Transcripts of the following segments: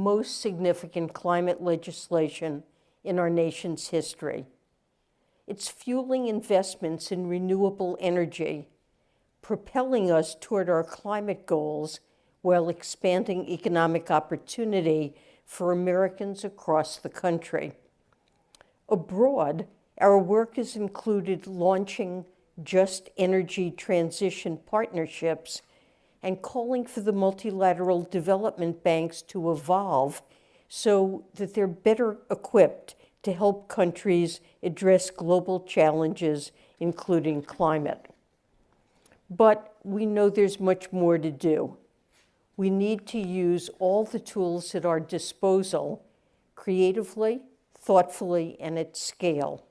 most significant climate legislation in our nation's history. It's fueling investments in renewable energy, propelling us toward our climate goals while expanding economic opportunity for Americans across the country. Abroad, our work has included launching just energy transition partnerships and calling for the multilateral development banks to evolve so that they're better equipped to help countries address global challenges, including climate. But we know there's much more to do. We need to use all the tools at our disposal creatively, thoughtfully, and at scale.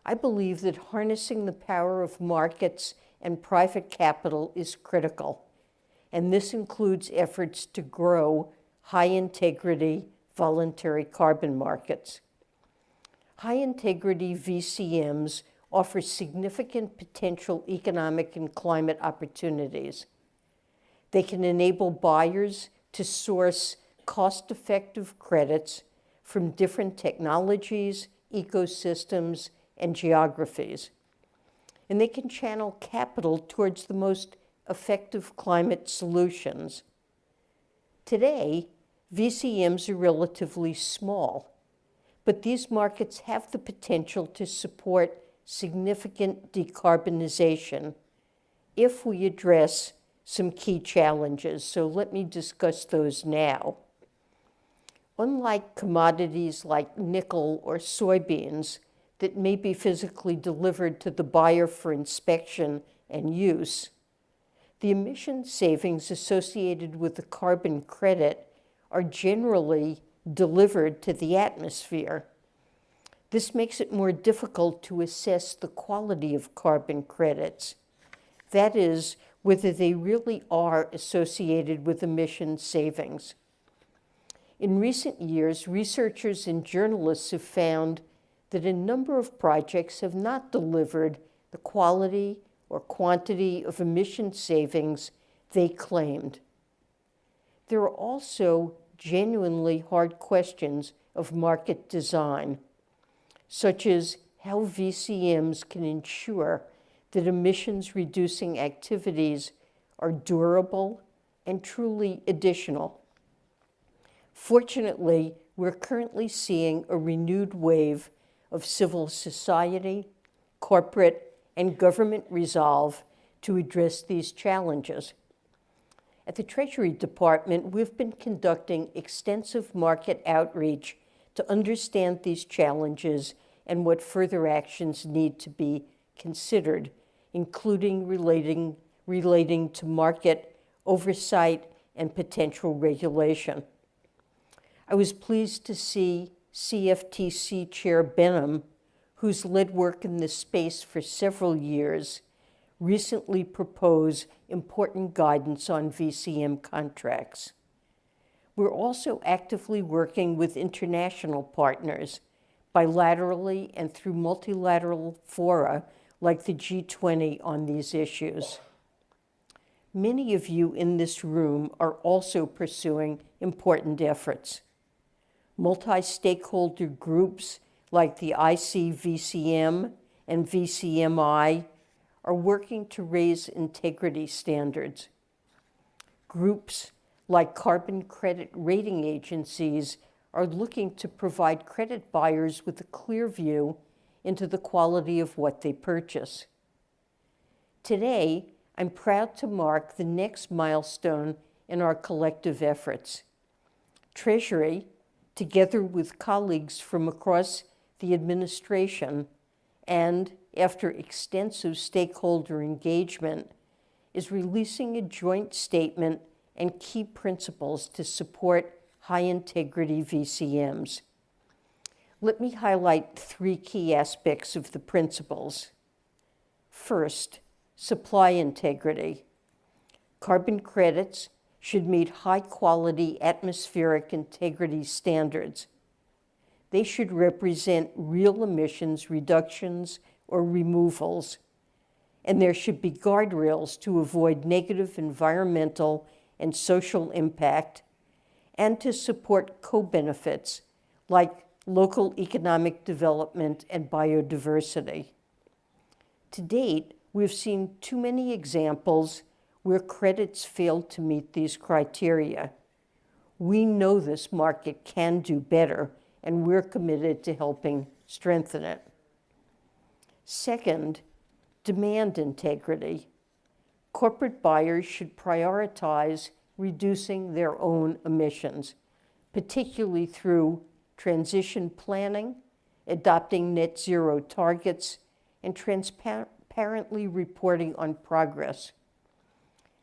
I believe that harnessing the power of markets and private capital is critical, and this includes efforts to grow high-integrity voluntary carbon markets. High-integrity VCMs offer significant potential economic and climate opportunities. They can enable buyers to source cost-effective credits from different technologies, ecosystems, and geographies. And they can channel capital towards the most effective climate solutions. Today, VCMs are relatively small, but these markets have the potential to support significant decarbonization if we address some key challenges. So let me discuss those now. Unlike commodities like nickel or soybeans that may be physically delivered to the buyer for inspection and use, the emission savings associated with the carbon credit are generally delivered to the atmosphere. This makes it more difficult to assess the quality of carbon credits. That is, whether they really are associated with emission savings. In recent years, researchers and journalists have found that a number of projects have not delivered the quality or quantity of emission savings they claimed. There are also genuinely hard questions of market design, such as how VCMs can ensure that emissions-reducing activities are durable and truly additional. Fortunately, we're currently seeing a renewed wave of civil society, corporate, and government resolve to address these challenges. At the Treasury Department, we've been conducting extensive market outreach to understand these challenges and what further actions need to be considered, including relating to market oversight and potential regulation. I was pleased to see CFTC Chair Benham, who's led work in this space for several years, recently propose important guidance on VCM contracts. We're also actively working with international partners, bilaterally and through multilateral fora like the G20 on these issues. Many of you in this room are also pursuing important efforts. Multi-stakeholder groups like the ICVCM and VCMI are working to raise integrity standards. Groups like carbon credit rating agencies are looking to provide credit buyers with a clear view into the quality of what they purchase. Today, I'm proud to mark the next milestone in our collective efforts. Treasury, together with colleagues from across the administration, and after extensive stakeholder engagement, is releasing a joint statement and key principles to support high-integrity VCMs. Let me highlight 3 key aspects of the principles. First, supply integrity. Carbon credits should meet high-quality atmospheric integrity standards. They should represent real emissions reductions or removals, and there should be guardrails to avoid negative environmental and social impact, and to support co-benefits like local economic development and biodiversity. To date, we've seen too many examples where credits failed to meet these criteria. We know this market can do better, and we're committed to helping strengthen it. Second, demand integrity. Corporate buyers should prioritize reducing their own emissions, particularly through transition planning, adopting net zero targets, and transparently reporting on progress.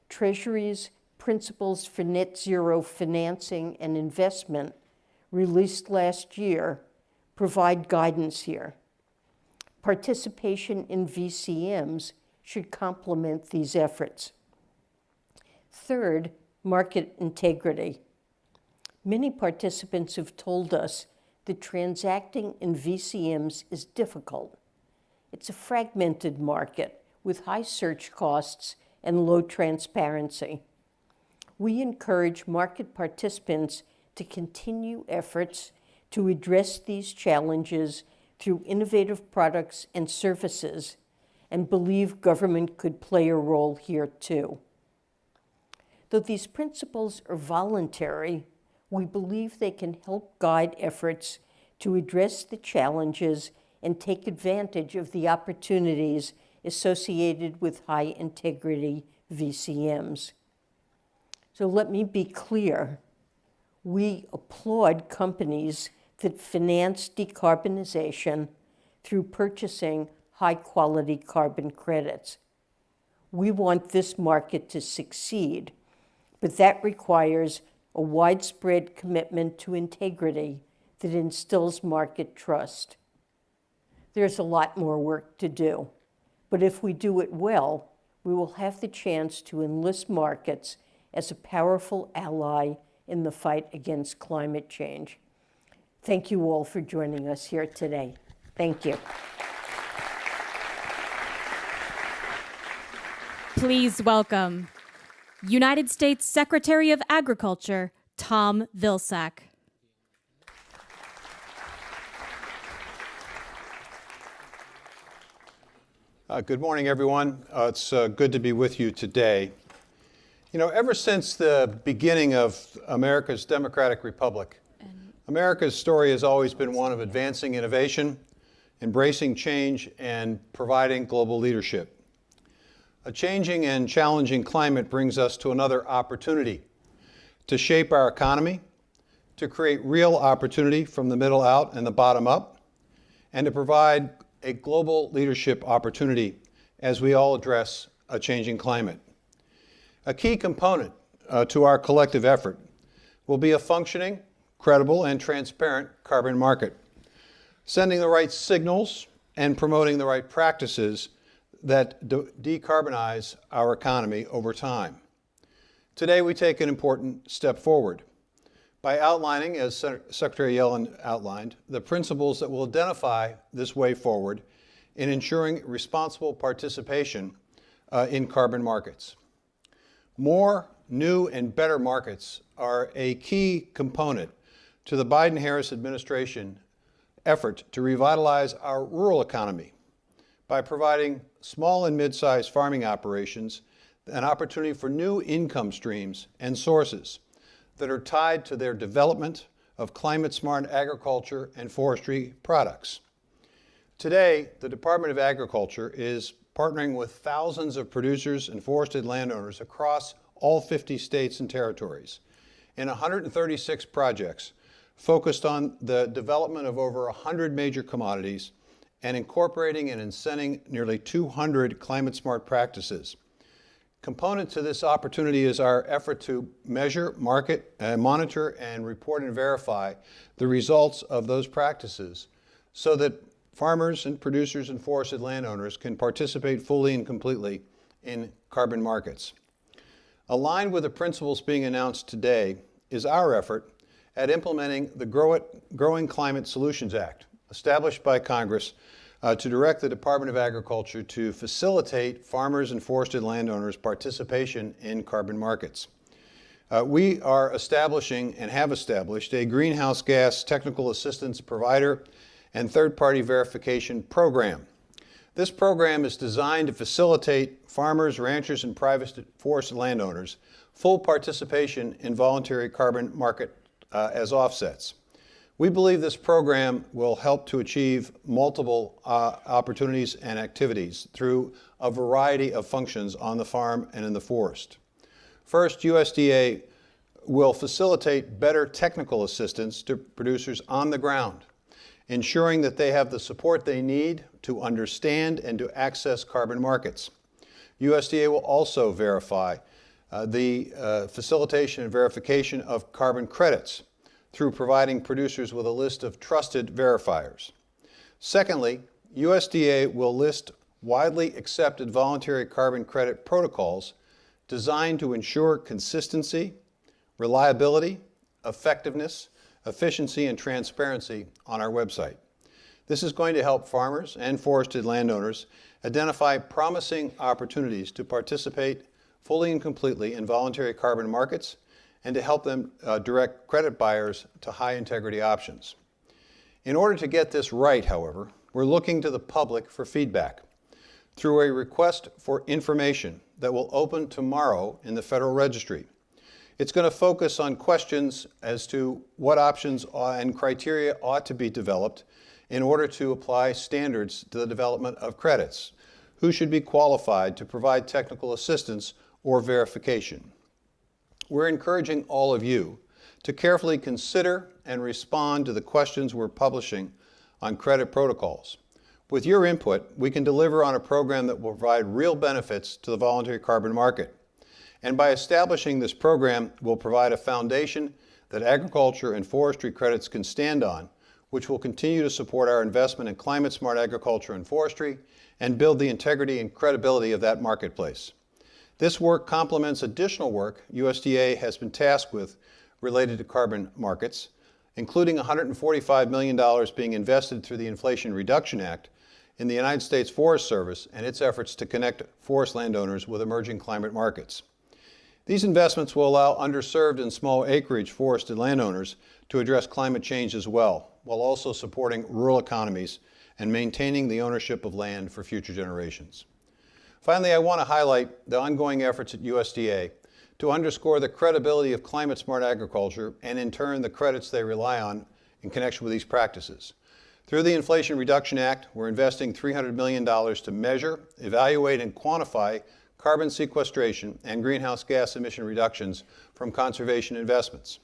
Treasury's Principles for Net Zero Financing and Investment, released last year, provide guidance here. Participation in VCMs should complement these efforts. Third, market integrity. Many participants have told us that transacting in VCMs is difficult. It's a fragmented market with high search costs and low transparency. We encourage market participants to continue efforts to address these challenges through innovative products and services, and believe government could play a role here too. Though these principles are voluntary, we believe they can help guide efforts to address the challenges and take advantage of the opportunities associated with high integrity VCMs. So let me be clear. We applaud companies that finance decarbonization through purchasing high-quality carbon credits. We want this market to succeed, but that requires a widespread commitment to integrity that instills market trust. There's a lot more work to do, but if we do it well, we will have the chance to enlist markets as a powerful ally in the fight against climate change. Thank you all for joining us here today. Thank you. Please welcome United States Secretary of Agriculture, Tom Vilsack. Good morning, everyone. It's good to be with you today. You know, ever since the beginning of America's democratic republic, America's story has always been one of advancing innovation, embracing change, and providing global leadership. A changing and challenging climate brings us to another opportunity to shape our economy, to create real opportunity from the middle out and the bottom up, and to provide a global leadership opportunity as we all address a changing climate. A key component to our collective effort will be a functioning, credible, and transparent carbon market, sending the right signals and promoting the right practices that decarbonize our economy over time. Today, we take an important step forward by outlining, as Secretary Yellen outlined, the principles that will identify this way forward in ensuring responsible participation in carbon markets. More new and better markets are a key component to the Biden-Harris administration effort to revitalize our rural economy by providing small and mid-sized farming operations an opportunity for new income streams and sources that are tied to their development of climate-smart agriculture and forestry products. Today, the Department of Agriculture is partnering with thousands of producers and forested landowners across all 50 states and territories in 136 projects focused on the development of over 100 major commodities and incorporating and incenting nearly 200 climate-smart practices. Component to this opportunity is our effort to measure, market, monitor, and report and verify the results of those practices so that farmers and producers and forested landowners can participate fully and completely in carbon markets. Aligned with the principles being announced today is our effort at implementing the Growing Climate Solutions Act, established by Congress to direct the Department of Agriculture to facilitate farmers and forested landowners' participation in carbon markets. We are establishing and have established a greenhouse gas technical assistance provider and third-party verification program. This program is designed to facilitate farmers, ranchers, and private forest landowners full participation in voluntary carbon market as offsets. We believe this program will help to achieve multiple opportunities and activities through a variety of functions on the farm and in the forest. First, USDA will facilitate better technical assistance to producers on the ground, ensuring that they have the support they need to understand and to access carbon markets. USDA will also verify the facilitation and verification of carbon credits through providing producers with a list of trusted verifiers. Secondly, USDA will list widely accepted voluntary carbon credit protocols designed to ensure consistency, reliability, effectiveness, efficiency, and transparency on our website. This is going to help farmers and forested landowners identify promising opportunities to participate fully and completely in voluntary carbon markets and to help them direct credit buyers to high-integrity options. In order to get this right, however, we're looking to the public for feedback through a request for information that will open tomorrow in the Federal Registry. It's going to focus on questions as to what options and criteria ought to be developed in order to apply standards to the development of credits, who should be qualified to provide technical assistance or verification. We're encouraging all of you to carefully consider and respond to the questions we're publishing on credit protocols. With your input, we can deliver on a program that will provide real benefits to the voluntary carbon market. And by establishing this program, we'll provide a foundation that agriculture and forestry credits can stand on, which will continue to support our investment in climate-smart agriculture and forestry and build the integrity and credibility of that marketplace. This work complements additional work USDA has been tasked with related to carbon markets, including $145 million being invested through the Inflation Reduction Act in the United States Forest Service and its efforts to connect forest landowners with emerging climate markets. These investments will allow underserved and small acreage forested landowners to address climate change as well, while also supporting rural economies and maintaining the ownership of land for future generations. Finally, I want to highlight the ongoing efforts at USDA to underscore the credibility of climate-smart agriculture and, in turn, the credits they rely on in connection with these practices. Through the Inflation Reduction Act, we're investing $300 million to measure, evaluate, and quantify carbon sequestration and greenhouse gas emission reductions from conservation investments.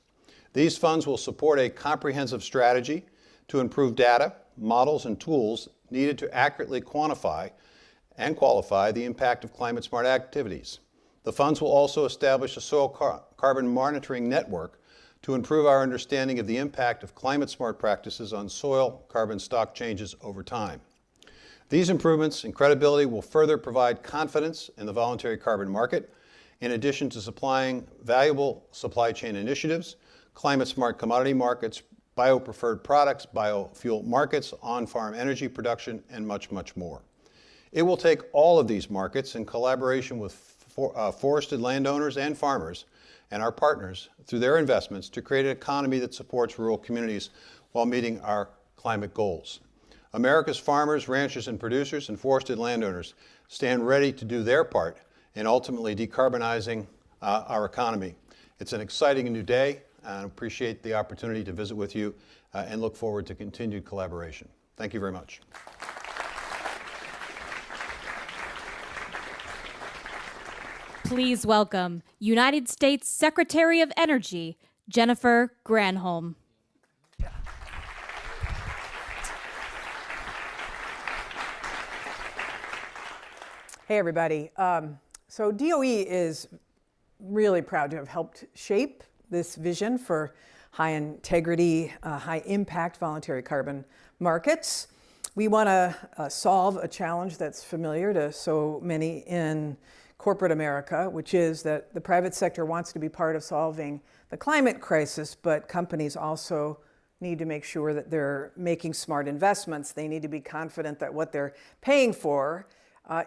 These funds will support a comprehensive strategy to improve data, models, and tools needed to accurately quantify and qualify the impact of climate-smart activities. The funds will also establish a soil carbon monitoring network to improve our understanding of the impact of climate-smart practices on soil carbon stock changes over time. These improvements in credibility will further provide confidence in the voluntary carbon market, in addition to supplying valuable supply chain initiatives, climate-smart commodity markets, bio-preferred products, biofuel markets, on-farm energy production, and much, much more. It will take all of these markets in collaboration with forested landowners and farmers and our partners through their investments to create an economy that supports rural communities while meeting our climate goals. America's farmers, ranchers, and producers and forested landowners stand ready to do their part in ultimately decarbonizing our economy. It's an exciting new day, and I appreciate the opportunity to visit with you and look forward to continued collaboration. Thank you very much. Please welcome United States Secretary of Energy, Jennifer Granholm. Hey, everybody. So DOE is really proud to have helped shape this vision for high integrity, high impact voluntary carbon markets. We want to solve a challenge that's familiar to so many in corporate America, which is that the private sector wants to be part of solving the climate crisis, but companies also need to make sure that they're making smart investments. They need to be confident that what they're paying for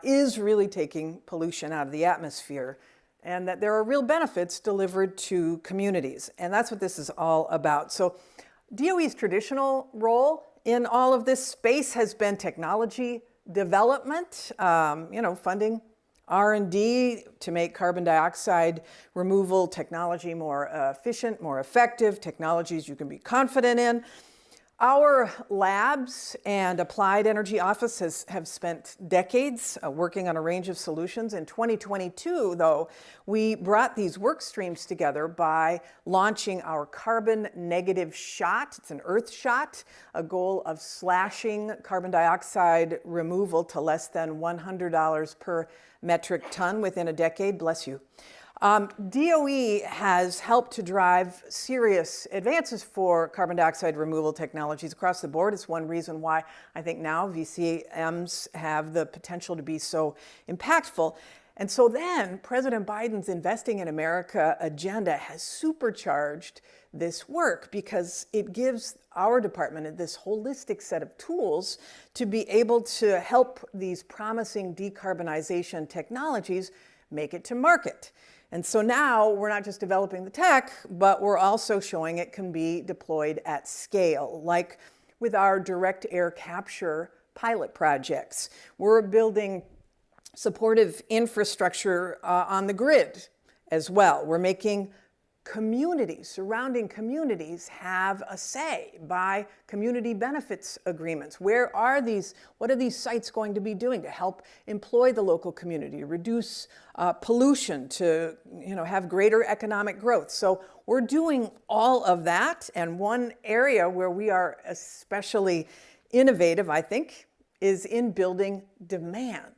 is really taking pollution out of the atmosphere. and that there are real benefits delivered to communities. And that's what this is all about. So DOE's traditional role in all of this space has been technology development, funding R&D to make carbon dioxide removal technology more efficient, more effective, technologies you can be confident in. Our labs and applied energy office have spent decades working on a range of solutions. In 2022, though, we brought these work streams together by launching our carbon negative shot. It's an earth shot, a goal of slashing carbon dioxide removal to less than $100 per metric ton within a decade. Bless you. DOE has helped to drive serious advances for carbon dioxide removal technologies across the board. It's one reason why I think now VCMs have the potential to be so impactful. And so then President Biden's Investing in America agenda has supercharged this work because it gives our department this holistic set of tools to be able to help these promising decarbonization technologies make it to market. And so now we're not just developing the tech, but we're also showing it can be deployed at scale, like with our direct air capture pilot projects. We're building supportive infrastructure on the grid as well. We're making communities, surrounding communities, have a say by community benefits agreements. What are these sites going to be doing to help employ the local community, reduce pollution, to have greater economic growth? So we're doing all of that. And one area where we are especially innovative, I think, is in building demand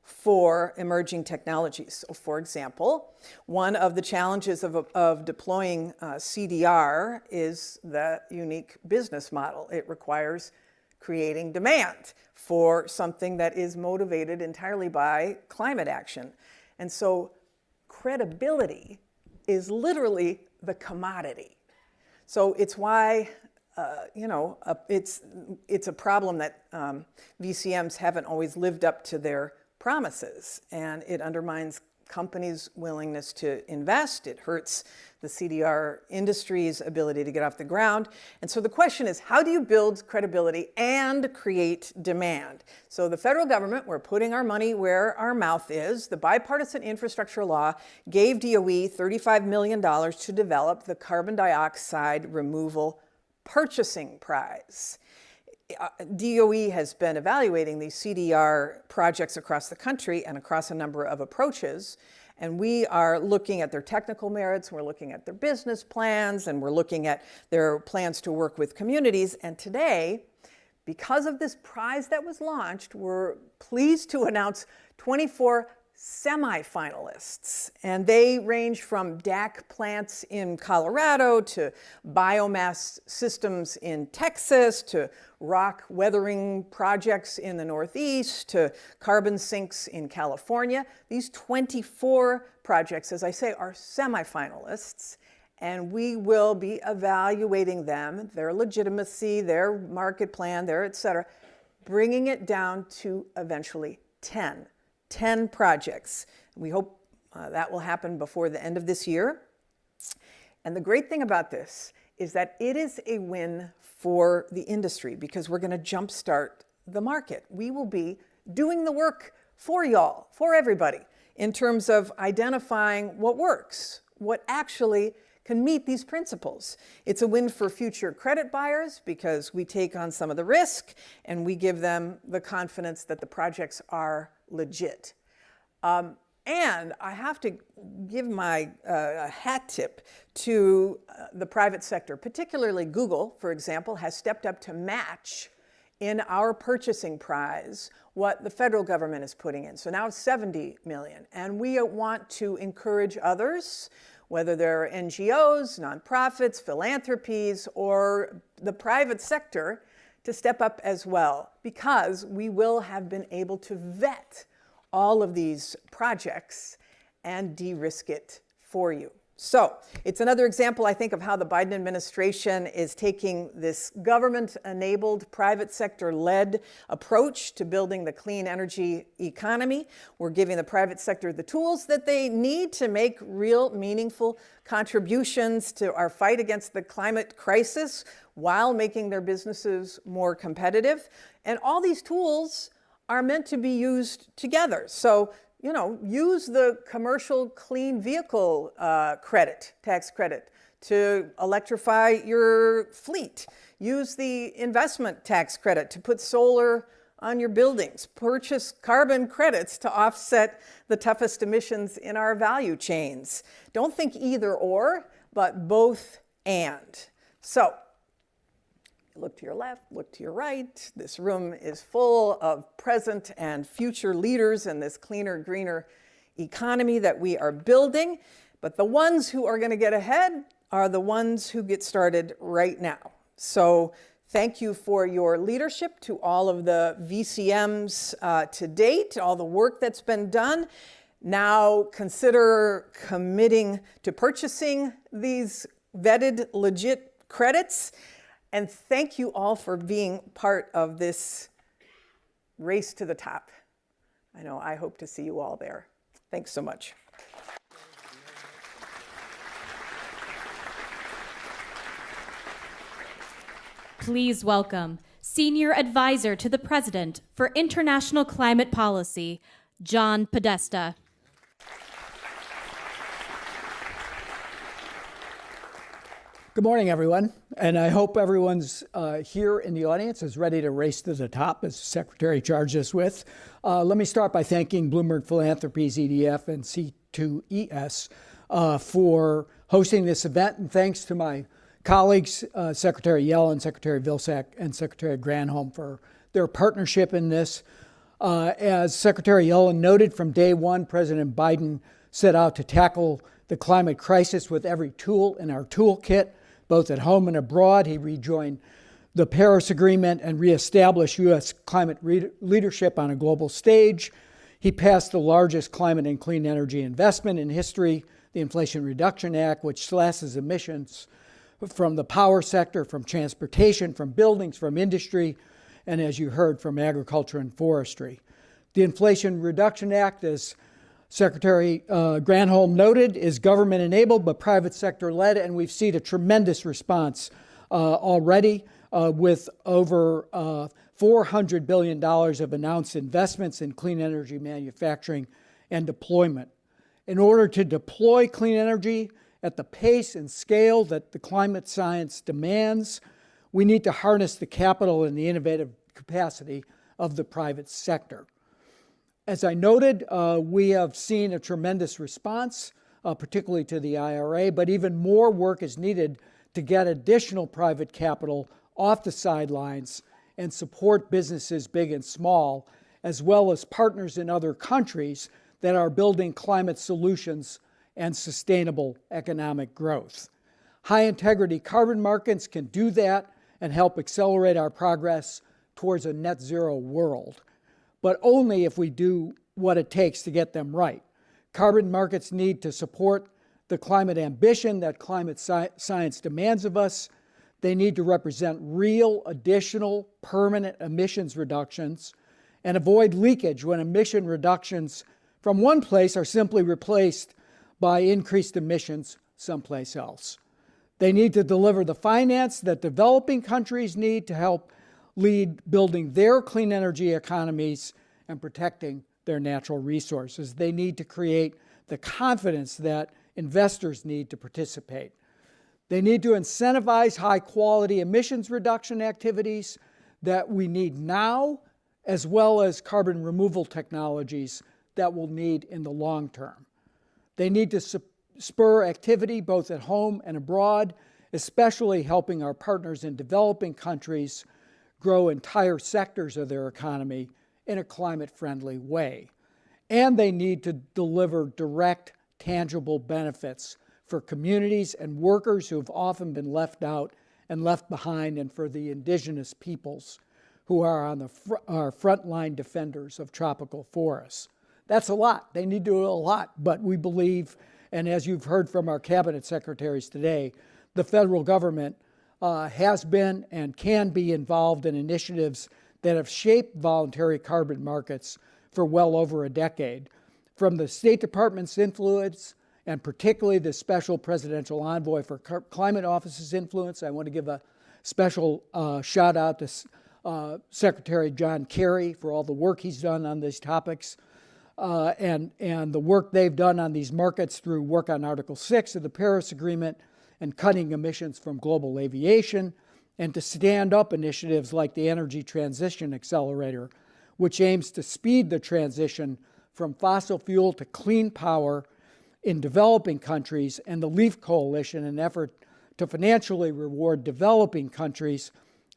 for emerging technologies. So for example, one of the challenges of deploying CDR is the unique business model. It requires creating demand for something that is motivated entirely by climate action. And so credibility is literally the commodity. So it's why it's a problem that VCMs haven't always lived up to their promises, and it undermines companies' willingness to invest. It hurts the CDR industry's ability to get off the ground. And so the question is, how do you build credibility and create demand? So the federal government, we're putting our money where our mouth is. The bipartisan infrastructure law gave DOE $35 million to develop the carbon dioxide removal purchasing prize. DOE has been evaluating these CDR projects across the country and across a number of approaches, and we are looking at their technical merits, we're looking at their business plans, and we're looking at their plans to work with communities. And today, because of this prize that was launched, we're pleased to announce 24 semi-finalists, and they range from DAC plants in Colorado to biomass systems in Texas to rock weathering projects in the Northeast to carbon sinks in California. These 24 projects, as I say, are semi-finalists, and we will be evaluating them, their legitimacy, their market plan, their et cetera, bringing it down to eventually 10 projects. We hope that will happen before the end of this year. And the great thing about this is that it is a win for the industry because we're going to jumpstart the market. We will be doing the work for y'all, for everybody, in terms of identifying what works, what actually can meet these principles. It's a win for future credit buyers because we take on some of the risk and we give them the confidence that the projects are legit. And I have to give my hat tip to the private sector, particularly Google, for example, has stepped up to match in our purchasing prize what the federal government is putting in. So now it's $70 million. And we want to encourage others, whether they're NGOs, nonprofits, philanthropies, or the private sector, to step up as well, because we will have been able to vet all of these projects and de-risk it for you. So it's another example, I think, of how the Biden administration is taking this government-enabled, private sector-led approach to building the clean energy economy. We're giving the private sector the tools that they need to make real, meaningful contributions to our fight against the climate crisis while making their businesses more competitive. And all these tools are meant to be used together. So, use the commercial clean vehicle tax credit to electrify your fleet. Use the investment tax credit to put solar on your buildings. Purchase carbon credits to offset the toughest emissions in our value chains. Don't think either or, but both and. So, look to your left, look to your right. This room is full of present and future leaders in this cleaner, greener economy that we are building. But the ones who are going to get ahead are the ones who get started right now. So thank you for your leadership to all of the VCMs to date, all the work that's been done. Now consider committing to purchasing these vetted, legit credits. And thank you all for being part of this race to the top. I hope to see you all there. Thanks so much. Please welcome Senior Advisor to the President for International Climate Policy, John Podesta. Good morning, everyone, and I hope everyone's here in the audience is ready to race to the top, as the Secretary charged us with. Let me start by thanking Bloomberg Philanthropies, EDF, and C2ES for hosting this event, and thanks to my colleagues, Secretary Yellen, Secretary Vilsack, and Secretary Granholm for their partnership in this. As Secretary Yellen noted, from day one, President Biden set out to tackle the climate crisis with every tool in our toolkit, both at home and abroad. He rejoined the Paris Agreement and reestablished U.S. climate leadership on a global stage. He passed the largest climate and clean energy investment in history, the Inflation Reduction Act, which slashes emissions from the power sector, from transportation, from buildings, from industry, and as you heard, from agriculture and forestry. The Inflation Reduction Act, as Secretary Granholm noted, is government-enabled but private sector-led, and we've seen a tremendous response already with over $400 billion of announced investments in clean energy manufacturing and deployment. In order to deploy clean energy at the pace and scale that the climate science demands, we need to harness the capital and the innovative capacity of the private sector. As I noted, we have seen a tremendous response, particularly to the IRA, but even more work is needed to get additional private capital off the sidelines and support businesses big and small, as well as partners in other countries that are building climate solutions and sustainable economic growth. High-integrity carbon markets can do that and help accelerate our progress towards a net zero world, but only if we do what it takes to get them right. Carbon markets need to support the climate ambition that climate science demands of us. They need to represent real, additional, permanent emissions reductions and avoid leakage when emission reductions from one place are simply replaced by increased emissions someplace else. They need to deliver the finance that developing countries need to help lead building their clean energy economies and protecting their natural resources. They need to create the confidence that investors need to participate. They need to incentivize high-quality emissions reduction activities that we need now, as well as carbon removal technologies that we'll need in the long term. They need to spur activity both at home and abroad, especially helping our partners in developing countries grow entire sectors of their economy in a climate-friendly way. And they need to deliver direct, tangible benefits for communities and workers who have often been left out and left behind, and for the indigenous peoples who are on our frontline defenders of tropical forests. That's a lot. They need to do a lot, but we believe, And as you've heard from our cabinet secretaries today, the federal government has been and can be involved in initiatives that have shaped voluntary carbon markets for well over a decade. From the State Department's influence, and particularly the Special Presidential Envoy for Climate Office's influence, I want to give a special shout out to Secretary John Kerry for all the work he's done on these topics, and the work they've done on these markets through work on Article 6 of the Paris Agreement and cutting emissions from global aviation, and to stand up initiatives like the Energy Transition Accelerator, which aims to speed the transition from fossil fuel to clean power in developing countries, and the LEAF Coalition, an effort to financially reward developing countries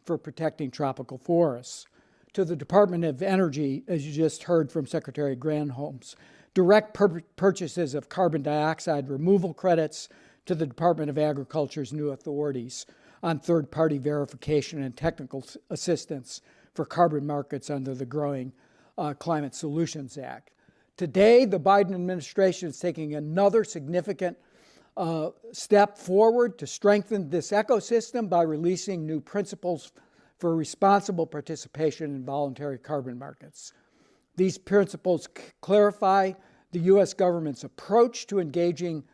for protecting tropical forests. To the Department of Energy, as you just heard from Secretary Granholm's, direct purchases of carbon dioxide removal credits to the Department of Agriculture's new authorities on third-party verification and technical assistance for carbon markets under the growing Climate Solutions Act. Today, the Biden administration is taking another significant step forward to strengthen this ecosystem by releasing new principles for responsible participation in voluntary carbon markets. These principles clarify the U.S. government's approach to engaging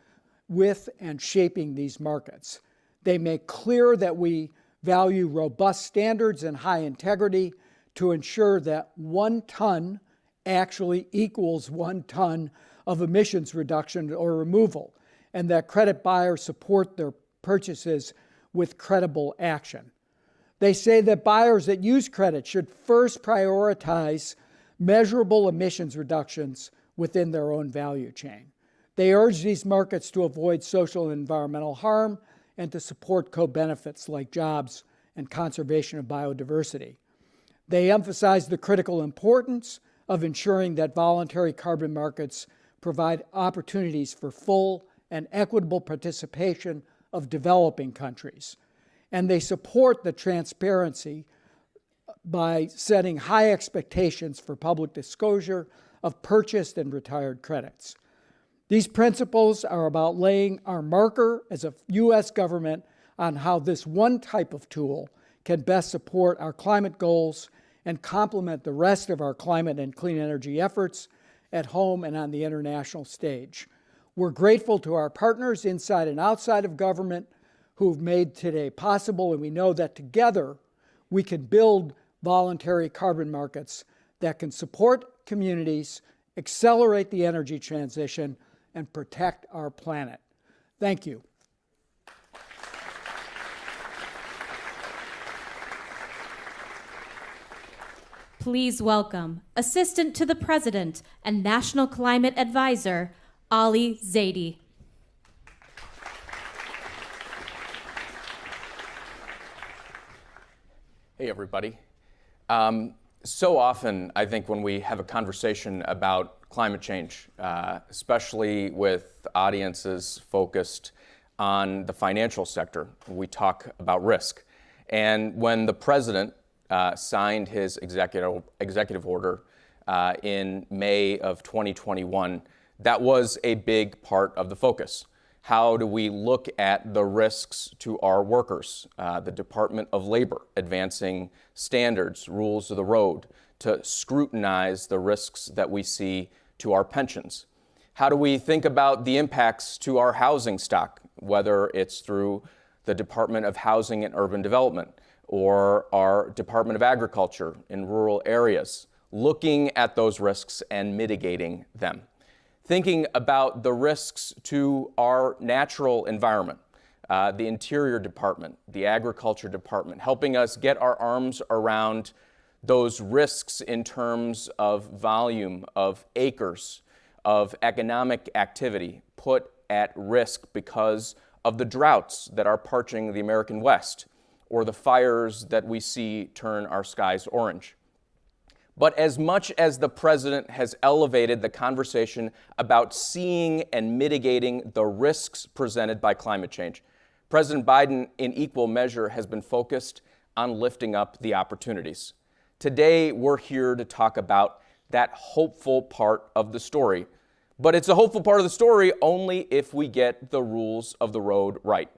with and shaping these markets. They make clear that we value robust standards and high integrity to ensure that 1 ton actually equals 1 ton of emissions reduction or removal, and that credit buyers support their purchases with credible action. They say that buyers that use credit should first prioritize measurable emissions reductions within their own value chain. They urge these markets to avoid social and environmental harm and to support co-benefits like jobs and conservation of biodiversity. They emphasize the critical importance of ensuring that voluntary carbon markets provide opportunities for full and equitable participation of developing countries. And they support the transparency by setting high expectations for public disclosure of purchased and retired credits. These principles are about laying our marker as a U.S. government on how this one type of tool can best support our climate goals and complement the rest of our climate and clean energy efforts at home and on the international stage. We're grateful to our partners inside and outside of government who've made today possible, and we know that together we can build voluntary carbon markets that can support communities, accelerate the energy transition, and protect our planet. Thank you. Please welcome Assistant to the President and National Climate Advisor, Ali Zaidi. Hey, everybody. So often, I think when we have a conversation about climate change, especially with audiences focused on the financial sector, we talk about risk. And when the president signed his executive order in May of 2021, that was a big part of the focus. How do we look at the risks to our workers? The Department of Labor advancing standards, rules of the road to scrutinize the risks that we see to our pensions. How do we think about the impacts to our housing stock, whether it's through the Department of Housing and Urban Development or our Department of Agriculture in rural areas, looking at those risks and mitigating them. Thinking about the risks to our natural environment, the Interior Department, the Agriculture Department, helping us get our arms around those risks in terms of volume, of acres, of economic activity put at risk because of the droughts that are parching the American West or the fires that we see turn our skies orange. But as much as the president has elevated the conversation about seeing and mitigating the risks presented by climate change, President Biden, in equal measure, has been focused on lifting up the opportunities. Today, we're here to talk about that hopeful part of the story, But it's a hopeful part of the story only if we get the rules of the road right.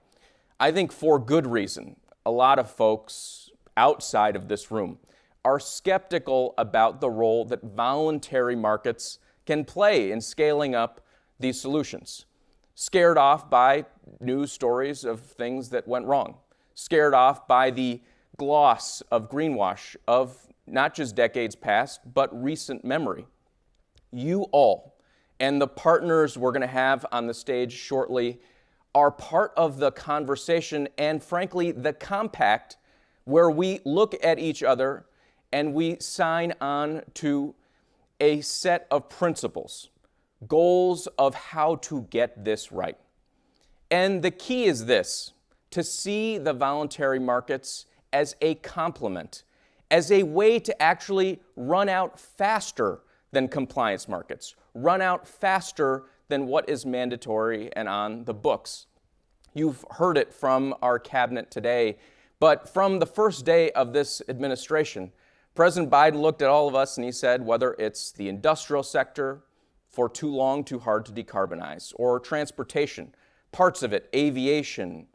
I think for good reason, a lot of folks outside of this room are skeptical about the role that voluntary markets can play in scaling up these solutions. Scared off by news stories of things that went wrong. Scared off by the gloss of greenwash of not just decades past, but recent memory. You all, and the partners we're going to have on the stage shortly, are part of the conversation and, frankly, the compact where we look at each other and we sign on to a set of principles, goals of how to get this right. And the key is this: to see the voluntary markets as a complement, as a way to actually run out faster than compliance markets, run out faster than what is mandatory and on the books. You've heard it from our cabinet today, but from the first day of this administration, President Biden looked at all of us and he said, whether it's the industrial sector, for too long, too hard to decarbonize, or transportation, parts of it, aviation,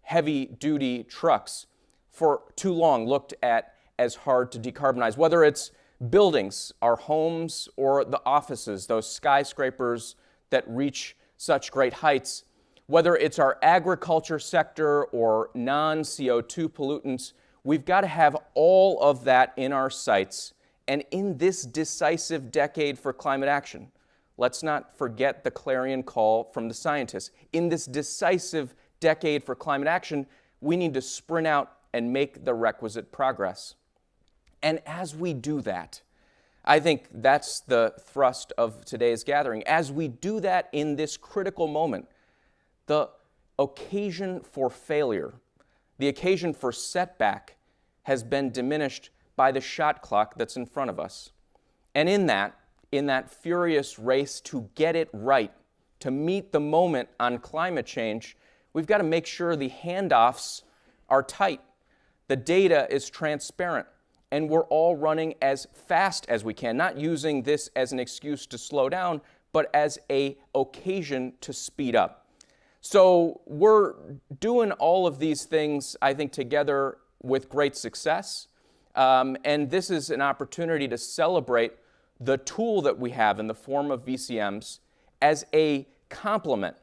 heavy-duty trucks, for too long looked at as hard to decarbonize, whether it's buildings, our homes, or the offices, those skyscrapers that reach such great heights, whether it's our agriculture sector or non-CO2 pollutants, we've got to have all of that in our sights. And in this decisive decade for climate action, let's not forget the clarion call from the scientists. In this decisive decade for climate action, we need to sprint out and make the requisite progress. And as we do that, I think that's the thrust of today's gathering. As we do that in this critical moment, the occasion for failure, the occasion for setback has been diminished by the shot clock that's in front of us. And in that furious race to get it right, to meet the moment on climate change, we've got to make sure the handoffs are tight, the data is transparent, and we're all running as fast as we can, not using this as an excuse to slow down, but as an occasion to speed up. So we're doing all of these things, I think, together with great success. And this is an opportunity to celebrate the tool that we have in the form of VCMs as a complement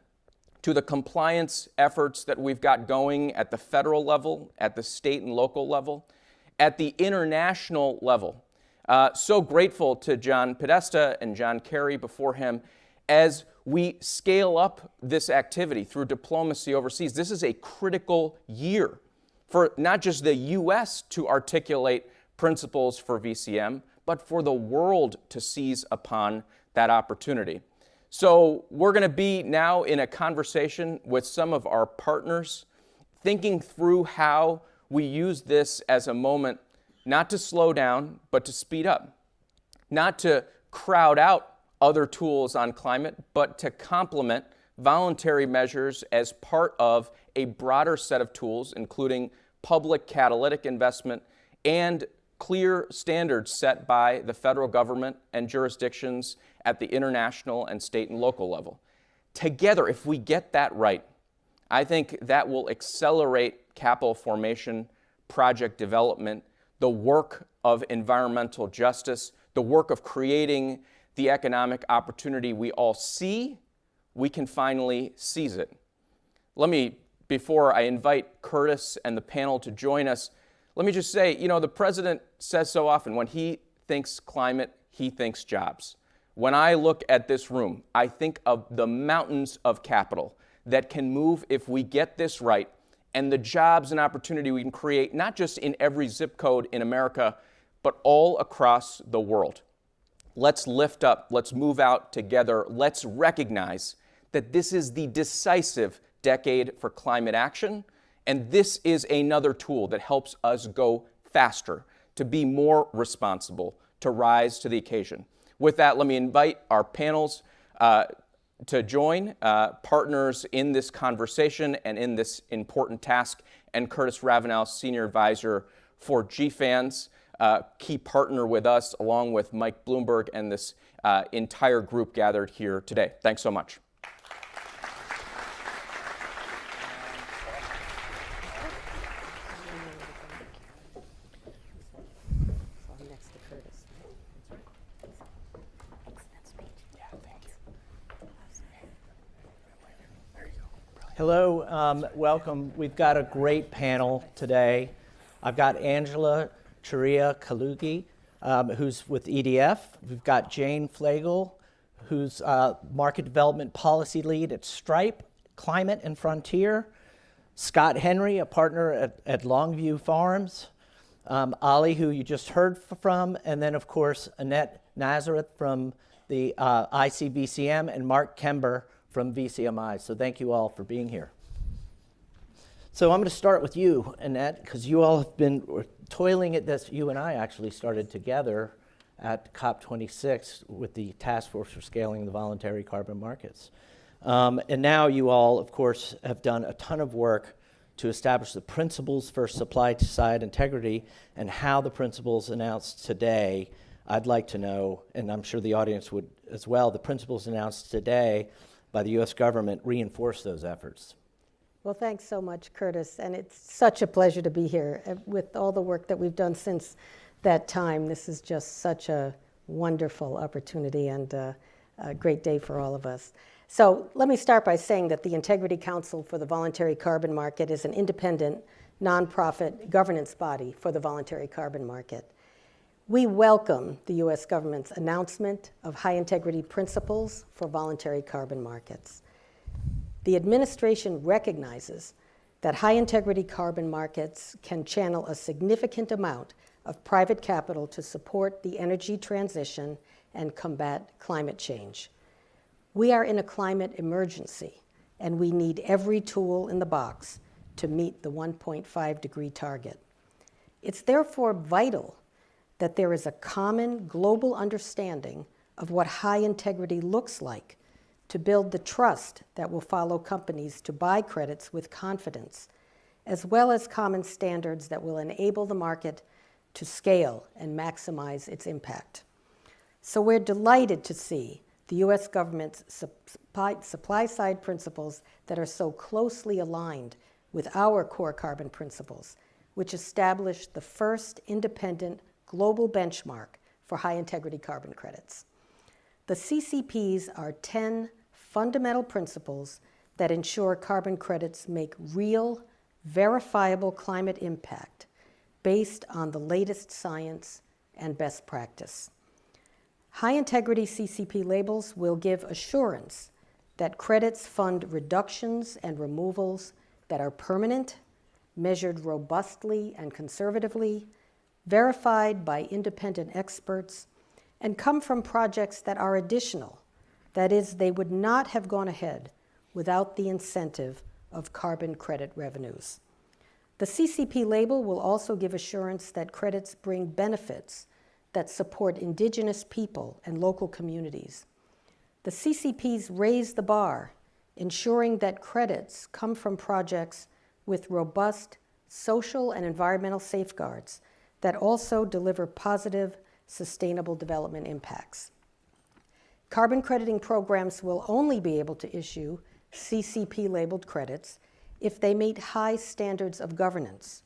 to the compliance efforts that we've got going at the federal level, at the state and local level, at the international level. So grateful to John Podesta and John Kerry before him as we scale up this activity through diplomacy overseas. This is a critical year for not just the U.S. to articulate principles for VCM, but for the world to seize upon that opportunity. So we're going to be now in a conversation with some of our partners, thinking through how we use this as a moment not to slow down, but to speed up, not to crowd out other tools on climate, but to complement voluntary measures as part of a broader set of tools, including public catalytic investment and clear standards set by the federal government and jurisdictions at the international and state and local level. Together, if we get that right, I think that will accelerate capital formation, project development, the work of environmental justice, the work of creating the economic opportunity we all see. We can finally seize it. Let me, before I invite Curtis and the panel to join us, let me just say, the president says so often, when he thinks climate, he thinks jobs. When I look at this room, I think of the mountains of capital that can move if we get this right, and the jobs and opportunity we can create, not just in every zip code in America, but all across the world. Let's lift up, let's move out together, let's recognize that this is the decisive decade for climate action, and this is another tool that helps us go faster, to be more responsible, to rise to the occasion. With that, let me invite our panels to join partners in this conversation and in this important task, and Curtis Ravenel, Senior Advisor for GFANZ, key partner with us, along with Mike Bloomberg and this entire group gathered here today. Thanks so much. Hello, welcome. We've got a great panel today. I've got Angela Chiria-Kalugi, who's with EDF. We've got Jane Flagel, who's Market Development Policy Lead at Stripe, Climate and Frontier. Scott Henry, a partner at Longview Farms. Ali, who you just heard from, and then, of course, Annette Nazareth from the ICVCM, and Mark Kember from VCMI. So thank you all for being here. So I'm going to start with you, Annette, because you all have been toiling at this. You and I actually started together at COP26 with the Task Force for Scaling the Voluntary Carbon Markets. And now you all, of course, have done a ton of work to establish the principles for supply-side integrity, and how the principles announced today, I'd like to know, and I'm sure the audience would as well, the principles announced today by the U.S. government reinforce those efforts. Well, thanks so much, Curtis, and it's such a pleasure to be here. With all the work that we've done since that time, this is just such a wonderful opportunity and a great day for all of us. So let me start by saying that the Integrity Council for the Voluntary Carbon Market is an independent, nonprofit governance body for the voluntary carbon market. We welcome the U.S. government's announcement of high-integrity principles for voluntary carbon markets. The administration recognizes that high-integrity carbon markets can channel a significant amount of private capital to support the energy transition and combat climate change. We are in a climate emergency, and we need every tool in the box to meet the 1.5-degree target. It's therefore vital that there is a common global understanding of what high integrity looks like to build the trust that will follow companies to buy credits with confidence, as well as common standards that will enable the market to scale and maximize its impact. So we're delighted to see the U.S. government's supply-side principles that are so closely aligned with our core carbon principles, which established the first independent global benchmark for high-integrity carbon credits. The CCPs are 10 fundamental principles that ensure carbon credits make real, verifiable climate impact based on the latest science and best practice. High-integrity CCP labels will give assurance that credits fund reductions and removals that are permanent, measured robustly and conservatively, verified by independent experts, and come from projects that are additional. That is, they would not have gone ahead without the incentive of carbon credit revenues. The CCP label will also give assurance that credits bring benefits that support indigenous people and local communities. The CCPs raise the bar, ensuring that credits come from projects with robust social and environmental safeguards that also deliver positive, sustainable development impacts. Carbon crediting programs will only be able to issue CCP-labeled credits if they meet high standards of governance.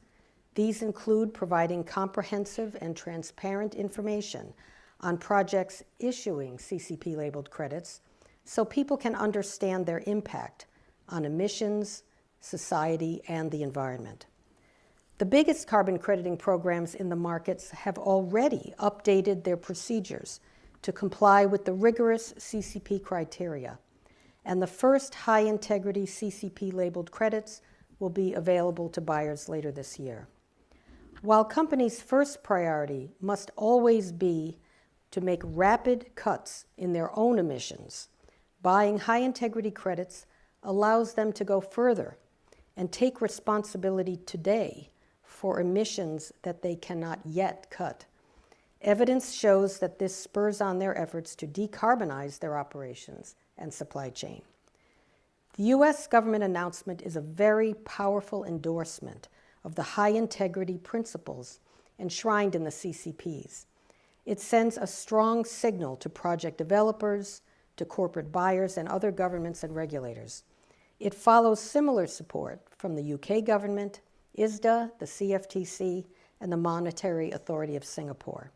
These include providing comprehensive and transparent information on projects issuing CCP-labeled credits so people can understand their impact on emissions, society, and the environment. The biggest carbon crediting programs in the markets have already updated their procedures to comply with the rigorous CCP criteria, and the first high-integrity CCP-labeled credits will be available to buyers later this year. While companies' first priority must always be to make rapid cuts in their own emissions, buying high-integrity credits allows them to go further and take responsibility today for emissions that they cannot yet cut. Evidence shows that this spurs on their efforts to decarbonize their operations and supply chain. The U.S. government announcement is a very powerful endorsement of the high integrity principles enshrined in the CCPs. It sends a strong signal to project developers, to corporate buyers, and other governments and regulators. It follows similar support from the UK government, ISDA, the CFTC, and the Monetary Authority of Singapore.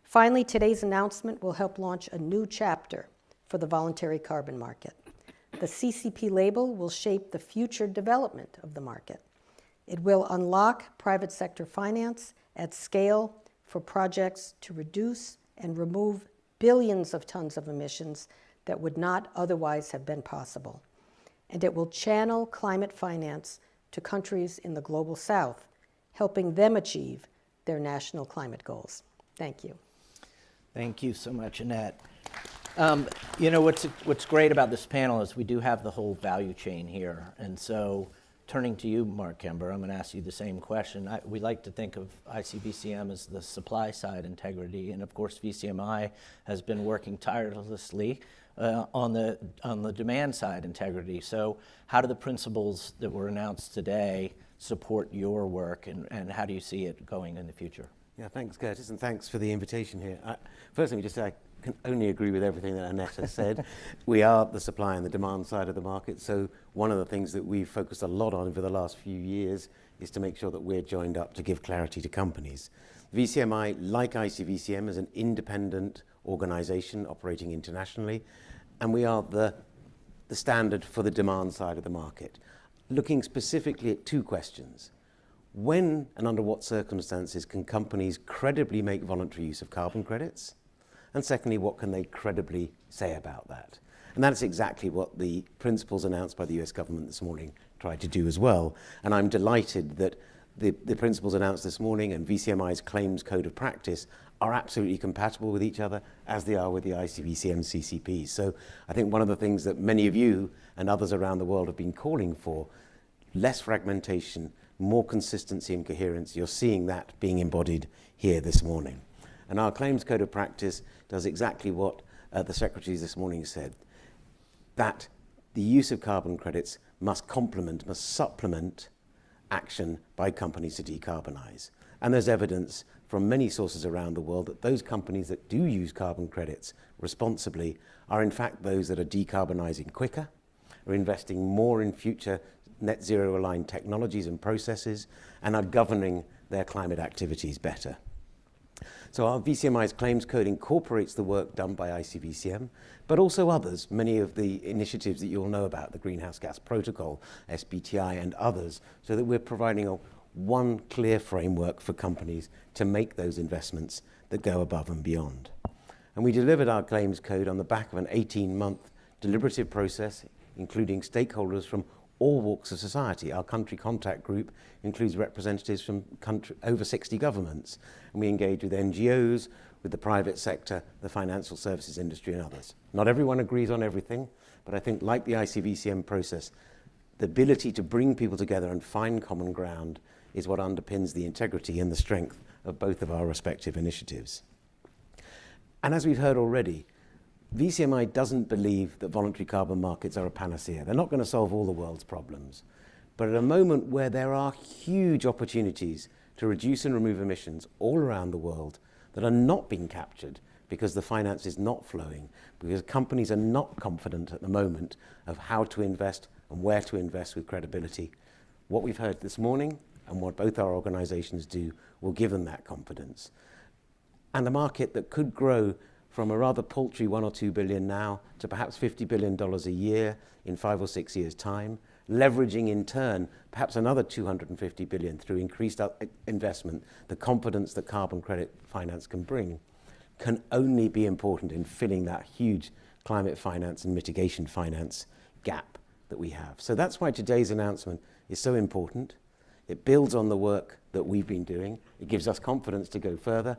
Finally, today's announcement will help launch a new chapter for the voluntary carbon market. The CCP label will shape the future development of the market. It will unlock private sector finance at scale for projects to reduce and remove billions of tons of emissions that would not otherwise have been possible. And it will channel climate finance to countries in the global south, helping them achieve their national climate goals. Thank you. Thank you so much, Annette. You know, what's great about this panel is we do have the whole value chain here. And so turning to you, Mark Kember, I'm going to ask you the same question. We like to think of ICVCM as the supply side integrity. And of course, VCMI has been working tirelessly on the demand side integrity. So how do the principles that were announced today support your work, and how do you see it going in the future? Yeah, thanks, Curtis, and thanks for the invitation here. First, let me just say I can only agree with everything that Annette has said. We are the supply and the demand side of the market, so one of the things that we've focused a lot on over the last few years is to make sure that we're joined up to give clarity to companies. VCMI, like ICVCM, is an independent organization operating internationally, and we are the standard for the demand side of the market, looking specifically at two questions. When and under what circumstances can companies credibly make voluntary use of carbon credits? And secondly, what can they credibly say about that? And that's exactly what the principles announced by the US government this morning tried to do as well. And I'm delighted that the principles announced this morning and VCMI's claims code of practice are absolutely compatible with each other, as they are with the ICVCM CCPs. So I think one of the things that many of you and others around the world have been calling for, less fragmentation, more consistency and coherence, you're seeing that being embodied here this morning. And our claims code of practice does exactly what the secretaries this morning said, that the use of carbon credits must supplement action by companies to decarbonize. And there's evidence from many sources around the world that those companies that do use carbon credits responsibly are in fact those that are decarbonizing quicker, are investing more in future net zero aligned technologies and processes, and are governing their climate activities better. So our VCMI's claims code incorporates the work done by ICVCM, but also others, many of the initiatives that you'll know about, the Greenhouse Gas Protocol, SBTI, and others, so that we're providing one clear framework for companies to make those investments that go above and beyond. And we delivered our claims code on the back of an 18-month deliberative process, including stakeholders from all walks of society. Our country contact group includes representatives from over 60 governments, and we engage with NGOs, with the private sector, the financial services industry, and others. Not everyone agrees on everything, but I think, like the ICVCM process, the ability to bring people together and find common ground is what underpins the integrity and the strength of both of our respective initiatives. And as we've heard already, VCMI doesn't believe that voluntary carbon markets are a panacea. They're not going to solve all the world's problems. But at a moment where there are huge opportunities to reduce and remove emissions all around the world that are not being captured because the finance is not flowing, because companies are not confident at the moment of how to invest and where to invest with credibility, what we've heard this morning and what both our organizations do will give them that confidence. And a market that could grow from a rather paltry 1 or 2 billion now to perhaps $50 billion a year in 5 or 6 years' time, leveraging in turn perhaps another 250 billion through increased investment, the confidence that carbon credit finance can bring, can only be important in filling that huge climate finance and mitigation finance gap that we have. So that's why today's announcement is so important. It builds on the work that we've been doing. It gives us confidence to go further.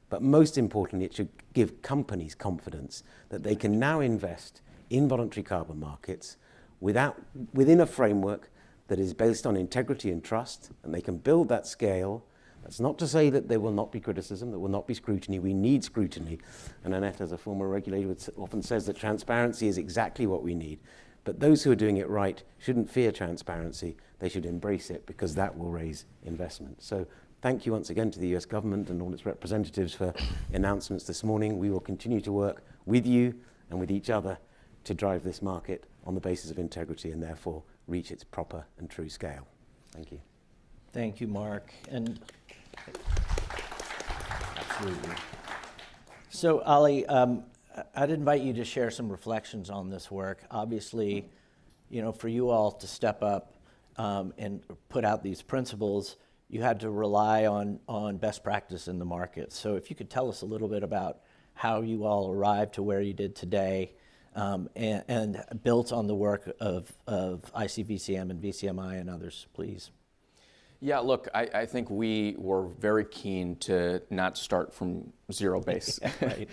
But most importantly, it should give companies confidence that they can now invest in voluntary carbon markets within a framework that is based on integrity and trust, and they can build that scale. That's not to say that there will not be criticism, there will not be scrutiny. We need scrutiny. And Annette, as a former regulator, often says that transparency is exactly what we need. But those who are doing it right shouldn't fear transparency. They should embrace it, because that will raise investment. So thank you once again to the US government and all its representatives for announcements this morning. We will continue to work with you and with each other to drive this market on the basis of integrity and therefore reach its proper and true scale. Thank you. Thank you, Mark. And absolutely. So, Ali, I'd invite you to share some reflections on this work. Obviously, for you all to step up and put out these principles, you had to rely on best practice in the market. So if you could tell us a little bit about how you all arrived to where you did today, and built on the work of ICVCM and VCMI and others, please. Yeah, look, I think we were very keen to not start from zero base. Right.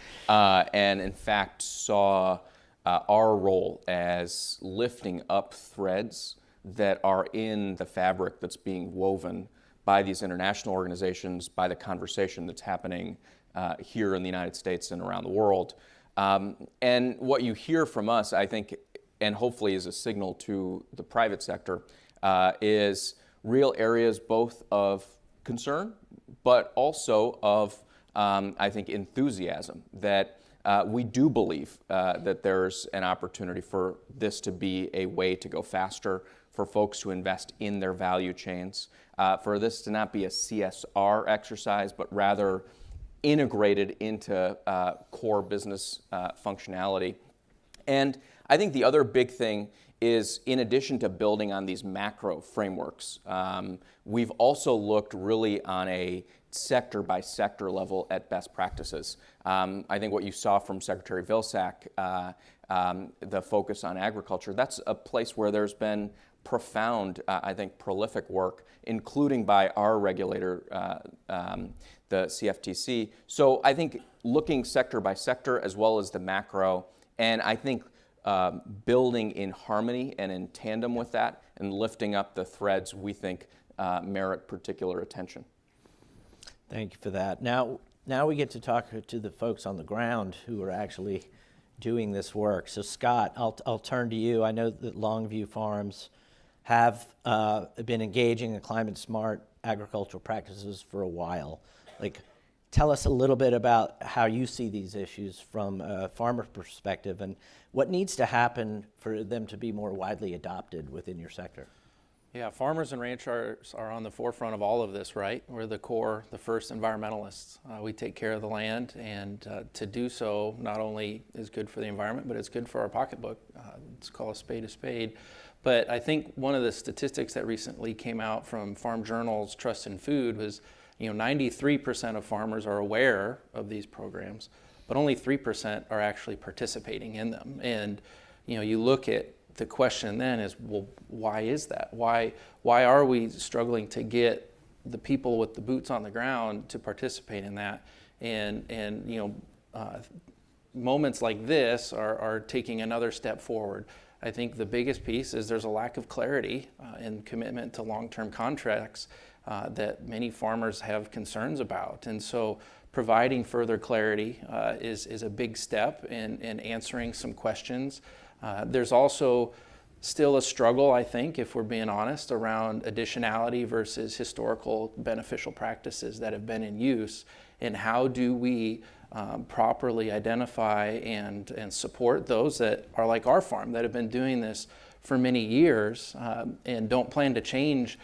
And in fact saw our role as lifting up threads that are in the fabric that's being woven by these international organizations, by the conversation that's happening here in the United States and around the world. And what you hear from us, I think, and hopefully is a signal to the private sector, is real areas both of concern, but also of, I think, enthusiasm that we do believe that there's an opportunity for this to be a way to go faster, for folks to invest in their value chains, for this to not be a CSR exercise, but rather integrated into core business functionality. And I think the other big thing is, in addition to building on these macro frameworks, we've also looked really on a sector by sector level at best practices. I think what you saw from Secretary Vilsack, the focus on agriculture, that's a place where there's been profound, I think, prolific work, including by our regulator, the CFTC. So I think looking sector by sector as well as the macro, and I think building in harmony and in tandem with that and lifting up the threads we think merit particular attention. Thank you for that. Now we get to talk to the folks on the ground who are actually doing this work. So Scott, I'll turn to you. I know that Longview Farms have been engaging in climate smart agricultural practices for a while. Tell us a little bit about how you see these issues from a farmer perspective and what needs to happen for them to be more widely adopted within your sector. Yeah, farmers and ranchers are on the forefront of all of this, right? We're the core, the first environmentalists. We take care of the land, and to do so not only is good for the environment, but it's good for our pocketbook. Let's call a spade. But I think one of the statistics that recently came out from Farm Journal's Trust in Food was 93% of farmers are aware of these programs, but only 3% are actually participating in them. And you look at the question then is, well, why is that? Why are we struggling to get the people with the boots on the ground to participate in that? And moments like this are taking another step forward. I think the biggest piece is there's a lack of clarity and commitment to long-term contracts that many farmers have concerns about. And so providing further clarity is a big step in answering some questions. There's also still a struggle, I think, if we're being honest, around additionality versus historical beneficial practices that have been in use, and how do we properly identify and support those that are like our farm that have been doing this for many years and don't plan to change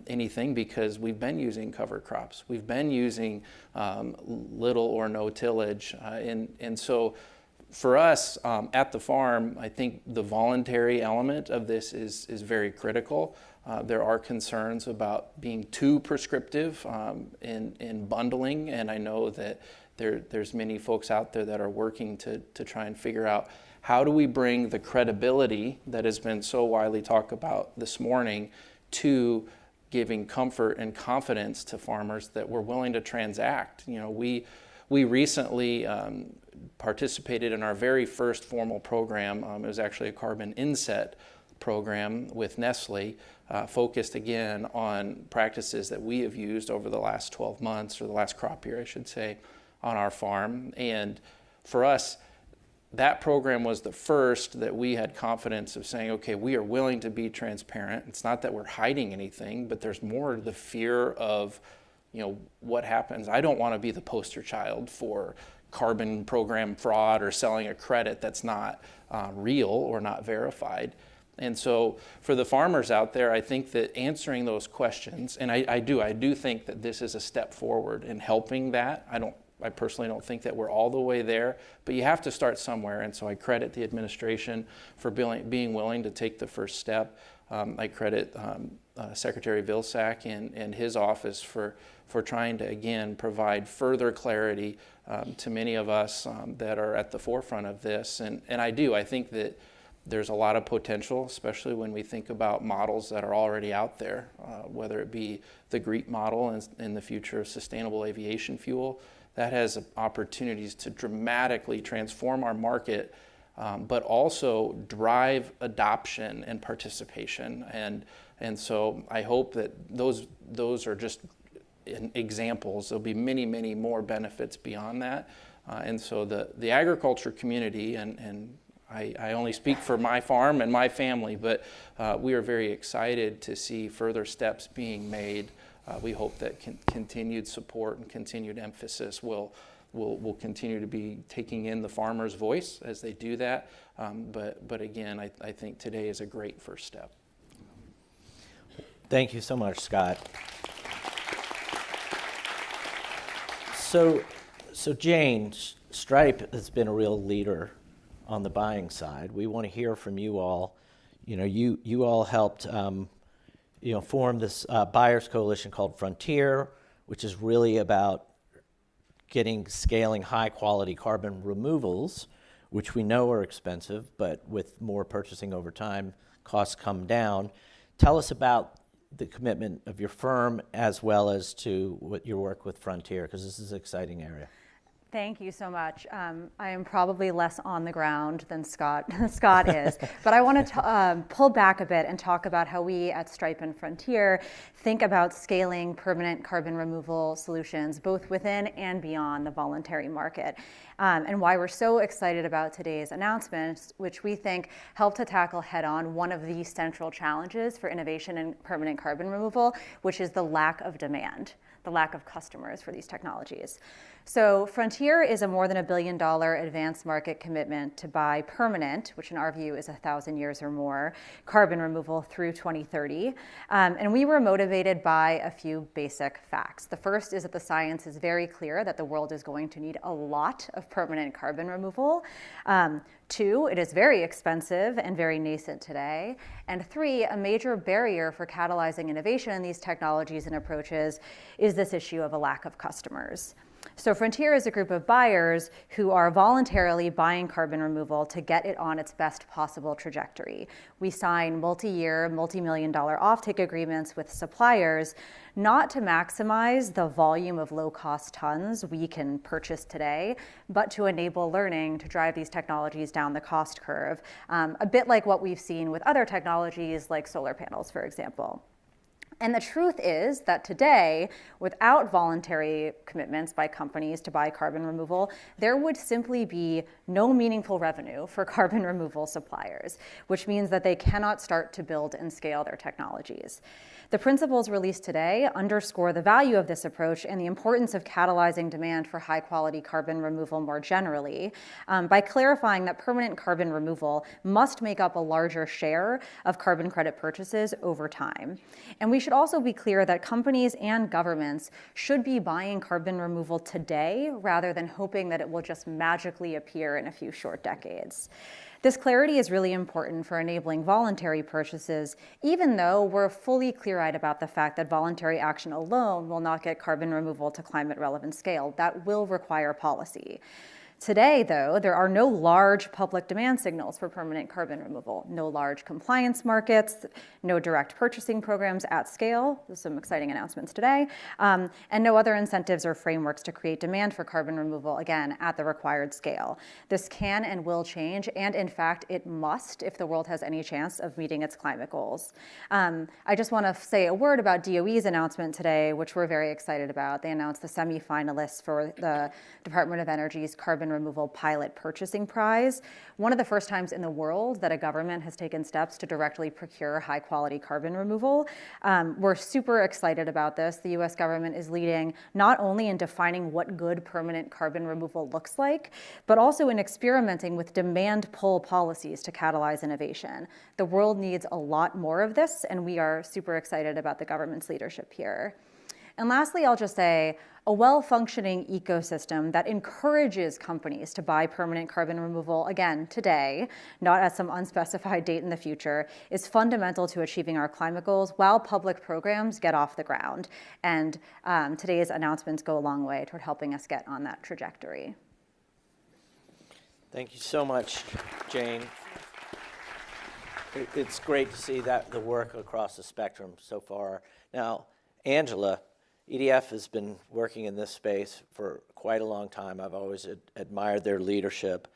anything because we've been using cover crops. We've been using little or no tillage. And so for us at the farm, I think the voluntary element of this is very critical. There are concerns about being too prescriptive in bundling, and I know that there's many folks out there that are working to try and figure out how do we bring the credibility that has been so widely talked about this morning to giving comfort and confidence to farmers that we're willing to transact. We recently participated in our very first formal program. It was actually a carbon inset program with Nestle, focused again on practices that we have used over the last 12 months, or the last crop year, I should say, on our farm. And for us, that program was the first that we had confidence of saying, okay, we are willing to be transparent. It's not that we're hiding anything, but there's more the fear of, what happens? I don't want to be the poster child for carbon program fraud or selling a credit that's not real or not verified. And so for the farmers out there, I think that answering those questions, and I do think that this is a step forward in helping that. I personally don't think that we're all the way there, but you have to start somewhere. And so I credit the administration for being willing to take the first step. I credit Secretary Vilsack and his office for trying to, again, provide further clarity to many of us that are at the forefront of this. And I think that there's a lot of potential, especially when we think about models that are already out there, whether it be the GREET model in the future of sustainable aviation fuel. That has opportunities to dramatically transform our market, but also drive adoption and participation. And so I hope that those are just examples. There'll be many, many more benefits beyond that. And so the agriculture community, and I only speak for my farm and my family, but we are very excited to see further steps being made. We hope that continued support and continued emphasis will continue to be taking in the farmer's voice as they do that. But again, I think today is a great first step. Thank you so much, Scott. So Jane, Stripe has been a real leader on the buying side. We want to hear from you all. You all helped form this buyers coalition called Frontier, which is really about scaling high quality carbon removals, which we know are expensive, but with more purchasing over time, costs come down. Tell us about the commitment of your firm as well as to your work with Frontier, because this is an exciting area. Thank you so much. I am probably less on the ground than Scott is, but I want to pull back a bit and talk about how we at Stripe and Frontier think about scaling permanent carbon removal solutions, both within and beyond the voluntary market, and why we're so excited about today's announcements, which we think help to tackle head-on one of the central challenges for innovation in permanent carbon removal, which is the lack of demand, the lack of customers for these technologies. So Frontier is a more than $1 billion advanced market commitment to buy permanent, which in our view is 1,000 years or more, carbon removal through 2030. And we were motivated by a few basic facts. The first is that the science is very clear that the world is going to need a lot of permanent carbon removal. 2, it is very expensive and very nascent today. And 3, a major barrier for catalyzing innovation in these technologies and approaches is this issue of a lack of customers. So Frontier is a group of buyers who are voluntarily buying carbon removal to get it on its best possible trajectory. We sign multi-year, multi-million-dollar offtake agreements with suppliers, not to maximize the volume of low-cost tons we can purchase today, but to enable learning to drive these technologies down the cost curve, a bit like what we've seen with other technologies like solar panels, for example. And the truth is that today, without voluntary commitments by companies to buy carbon removal, there would simply be no meaningful revenue for carbon removal suppliers, which means that they cannot start to build and scale their technologies. The principles released today underscore the value of this approach and the importance of catalyzing demand for high-quality carbon removal more generally by clarifying that permanent carbon removal must make up a larger share of carbon credit purchases over time. And we should also be clear that companies and governments should be buying carbon removal today rather than hoping that it will just magically appear in a few short decades. This clarity is really important for enabling voluntary purchases, even though we're fully clear-eyed about the fact that voluntary action alone will not get carbon removal to climate-relevant scale. That will require policy. Today, though, there are no large public demand signals for permanent carbon removal, no large compliance markets, no direct purchasing programs at scale, there's some exciting announcements today, and no other incentives or frameworks to create demand for carbon removal, again, at the required scale. This can and will change, and in fact, it must if the world has any chance of meeting its climate goals. I just want to say a word about DOE's announcement today, which we're very excited about. They announced the semi-finalists for the Department of Energy's Carbon carbon removal pilot purchasing prize, one of the first times in the world that a government has taken steps to directly procure high quality carbon removal. We're super excited about this. The US government is leading not only in defining what good permanent carbon removal looks like, but also in experimenting with demand pull policies to catalyze innovation. The world needs a lot more of this, and we are super excited about the government's leadership here. And lastly, I'll just say a well-functioning ecosystem that encourages companies to buy permanent carbon removal, again, today, not at some unspecified date in the future, is fundamental to achieving our climate goals while public programs get off the ground. And today's announcements go a long way toward helping us get on that trajectory. Thank you so much, Jane. It's great to see that the work across the spectrum so far. Now, Angela, EDF has been working in this space for quite a long time. I've always admired their leadership.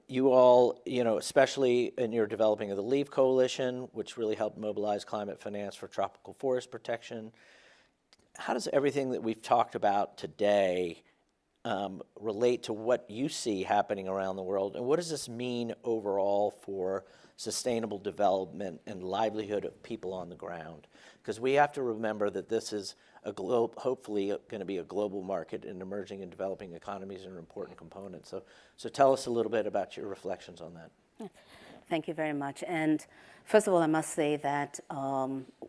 You all, especially in your developing of the LEAF Coalition, which really helped mobilize climate finance for tropical forest protection. How does everything that we've talked about today relate to what you see happening around the world? And what does this mean overall for sustainable development and livelihood of people on the ground? Because we have to remember that this is hopefully going to be a global market, and emerging and developing economies are an important component. So tell us a little bit about your reflections on that. Thank you very much. And first of all, I must say that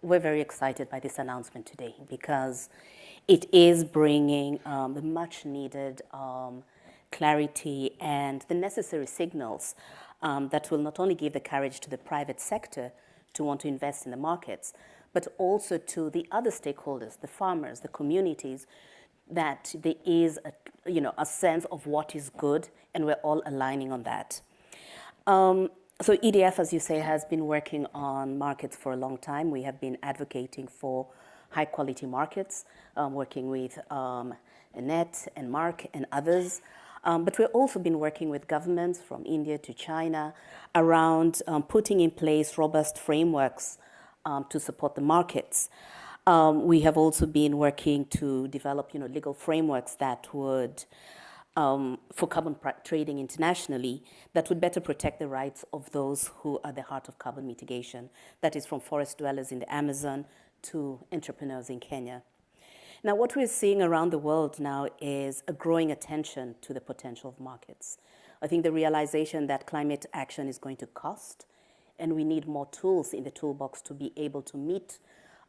we're very excited by this announcement today, because it is bringing the much needed clarity and the necessary signals that will not only give the courage to the private sector to want to invest in the markets, but also to the other stakeholders, the farmers, the communities, that there is a sense of what is good, and we're all aligning on that. So EDF, as you say, has been working on markets for a long time. We have been advocating for high quality markets, working with Annette and Mark and others. But we've also been working with governments from India to China around putting in place robust frameworks to support the markets. We have also been working to develop legal frameworks that would, for carbon trading internationally, that would better protect the rights of those who are the heart of carbon mitigation. That is from forest dwellers in the Amazon to entrepreneurs in Kenya. Now, what we're seeing around the world now is a growing attention to the potential of markets. I think the realization that climate action is going to cost, and we need more tools in the toolbox to be able to meet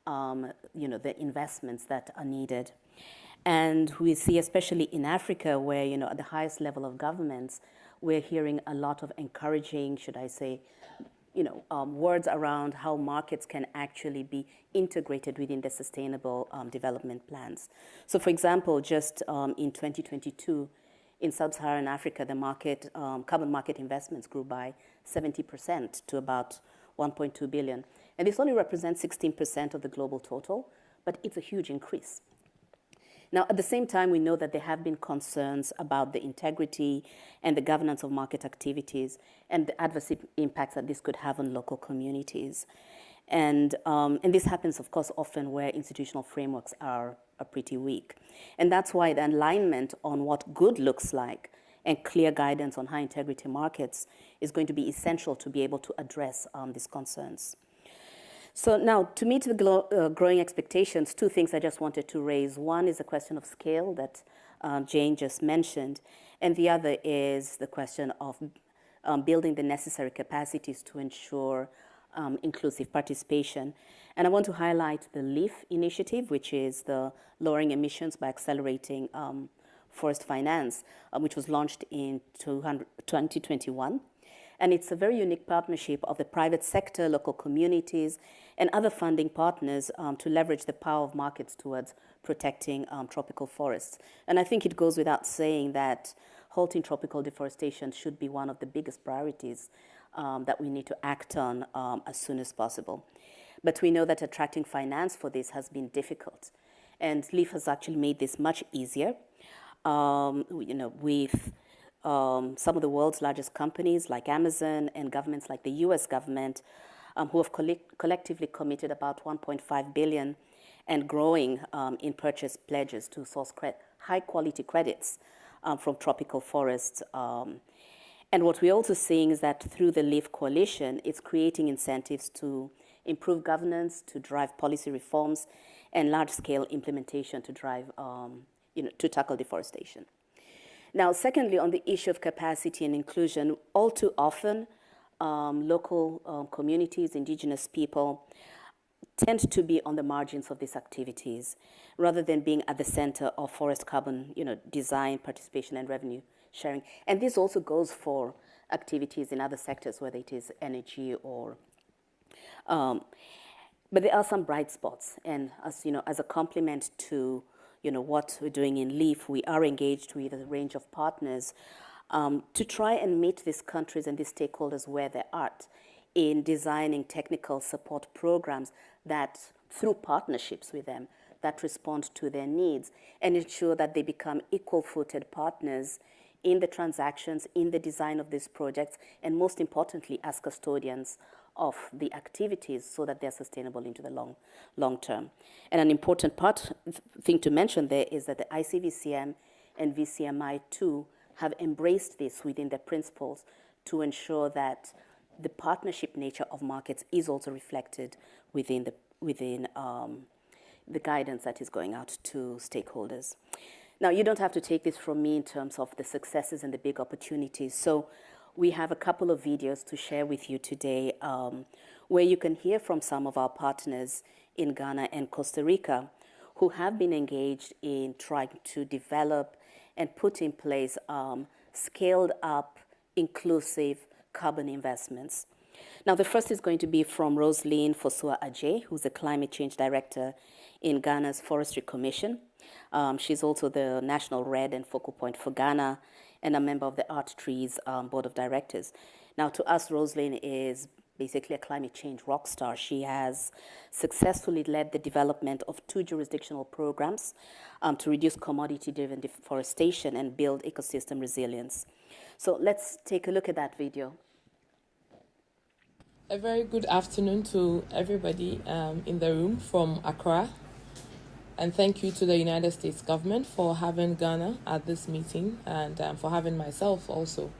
the investments that are needed. And we see, especially in Africa, where at the highest level of governments, we're hearing a lot of encouraging, should I say, words around how markets can actually be integrated within the sustainable development plans. So, for example, just in 2022, in Sub-Saharan Africa, the carbon market investments grew by 70% to about 1.2 billion. And this only represents 16% of the global total, but it's a huge increase. Now, at the same time, we know that there have been concerns about the integrity and the governance of market activities and the adverse impacts that this could have on local communities. And this happens, of course, often where institutional frameworks are pretty weak. And that's why the alignment on what good looks like and clear guidance on high integrity markets is going to be essential to be able to address these concerns. So now, to meet the growing expectations, two things I just wanted to raise. One is the question of scale that Jane just mentioned, and the other is the question of building the necessary capacities to ensure inclusive participation. And I want to highlight the LEAF initiative, which is the lowering emissions by accelerating forest finance, which was launched in 2021. And it's a very unique partnership of the private sector, local communities, and other funding partners to leverage the power of markets towards protecting tropical forests. And I think it goes without saying that halting tropical deforestation should be one of the biggest priorities that we need to act on as soon as possible. But we know that attracting finance for this has been difficult. And LEAF has actually made this much easier. With some of the world's largest companies like Amazon and governments like the US government, who have collectively committed about 1.5 billion and growing in purchase pledges to source high quality credits from tropical forests. And what we're also seeing is that through the LEAF coalition, it's creating incentives to improve governance, to drive policy reforms, and large-scale implementation to drive, to tackle deforestation. Now, secondly, on the issue of capacity and inclusion, all too often, local communities, indigenous people, tend to be on the margins of these activities, rather than being at the center of forest carbon, design, participation, and revenue sharing. And this also goes for activities in other sectors, whether it is energy or. But there are some bright spots, and as a complement to what we're doing in LEAF, we are engaged with a range of partners to try and meet these countries and these stakeholders where they're at in designing technical support programs that, through partnerships with them, that respond to their needs and ensure that they become equal-footed partners in the transactions, in the design of these projects, and most importantly, as custodians of the activities so that they're sustainable into the long term. And an important thing to mention there is that the ICVCM and VCMI too have embraced this within their principles to ensure that the partnership nature of markets is also reflected within the guidance that is going out to stakeholders. Now, you don't have to take this from me in terms of the successes and the big opportunities. So we have a couple of videos to share with you today where you can hear from some of our partners in Ghana and Costa Rica who have been engaged in trying to develop and put in place scaled up, inclusive carbon investments. Now, the first is going to be from Roseline Fosua-Adjei, who's the Climate Change Director in Ghana's Forestry Commission. She's also the National Red and Focal Point for Ghana and a member of the Art Trees Board of Directors. Now, to us, Roseline is basically a climate change rock star. She has successfully led the development of 2 jurisdictional programs to reduce commodity-driven deforestation and build ecosystem resilience. So let's take a look at that video. A very good afternoon to everybody in the room from Accra. And thank you to the United States government for having Ghana at this meeting and for having myself also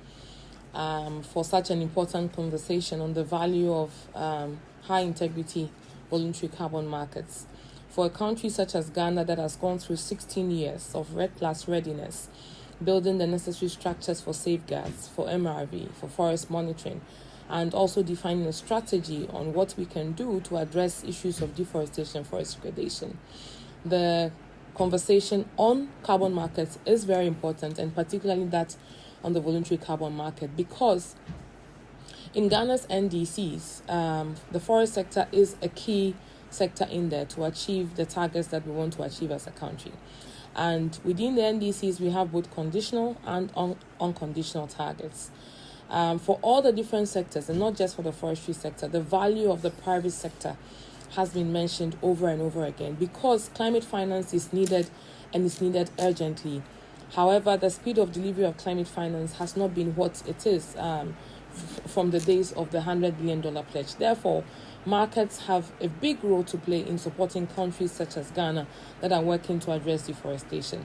for such an important conversation on the value of high integrity voluntary carbon markets. For a country such as Ghana that has gone through 16 years of REDD+ readiness, building the necessary structures for safeguards, for MRV, for forest monitoring, and also defining a strategy on what we can do to address issues of deforestation and forest degradation. The conversation on carbon markets is very important, and particularly that on the voluntary carbon market, because in Ghana's NDCs, the forest sector is a key sector in there to achieve the targets that we want to achieve as a country. And within the NDCs, we have both conditional and unconditional targets. For all the different sectors, and not just for the forestry sector, the value of the private sector has been mentioned over and over again because climate finance is needed and is needed urgently. However, the speed of delivery of climate finance has not been what it is from the days of the $100 billion pledge. Therefore, markets have a big role to play in supporting countries such as Ghana that are working to address deforestation.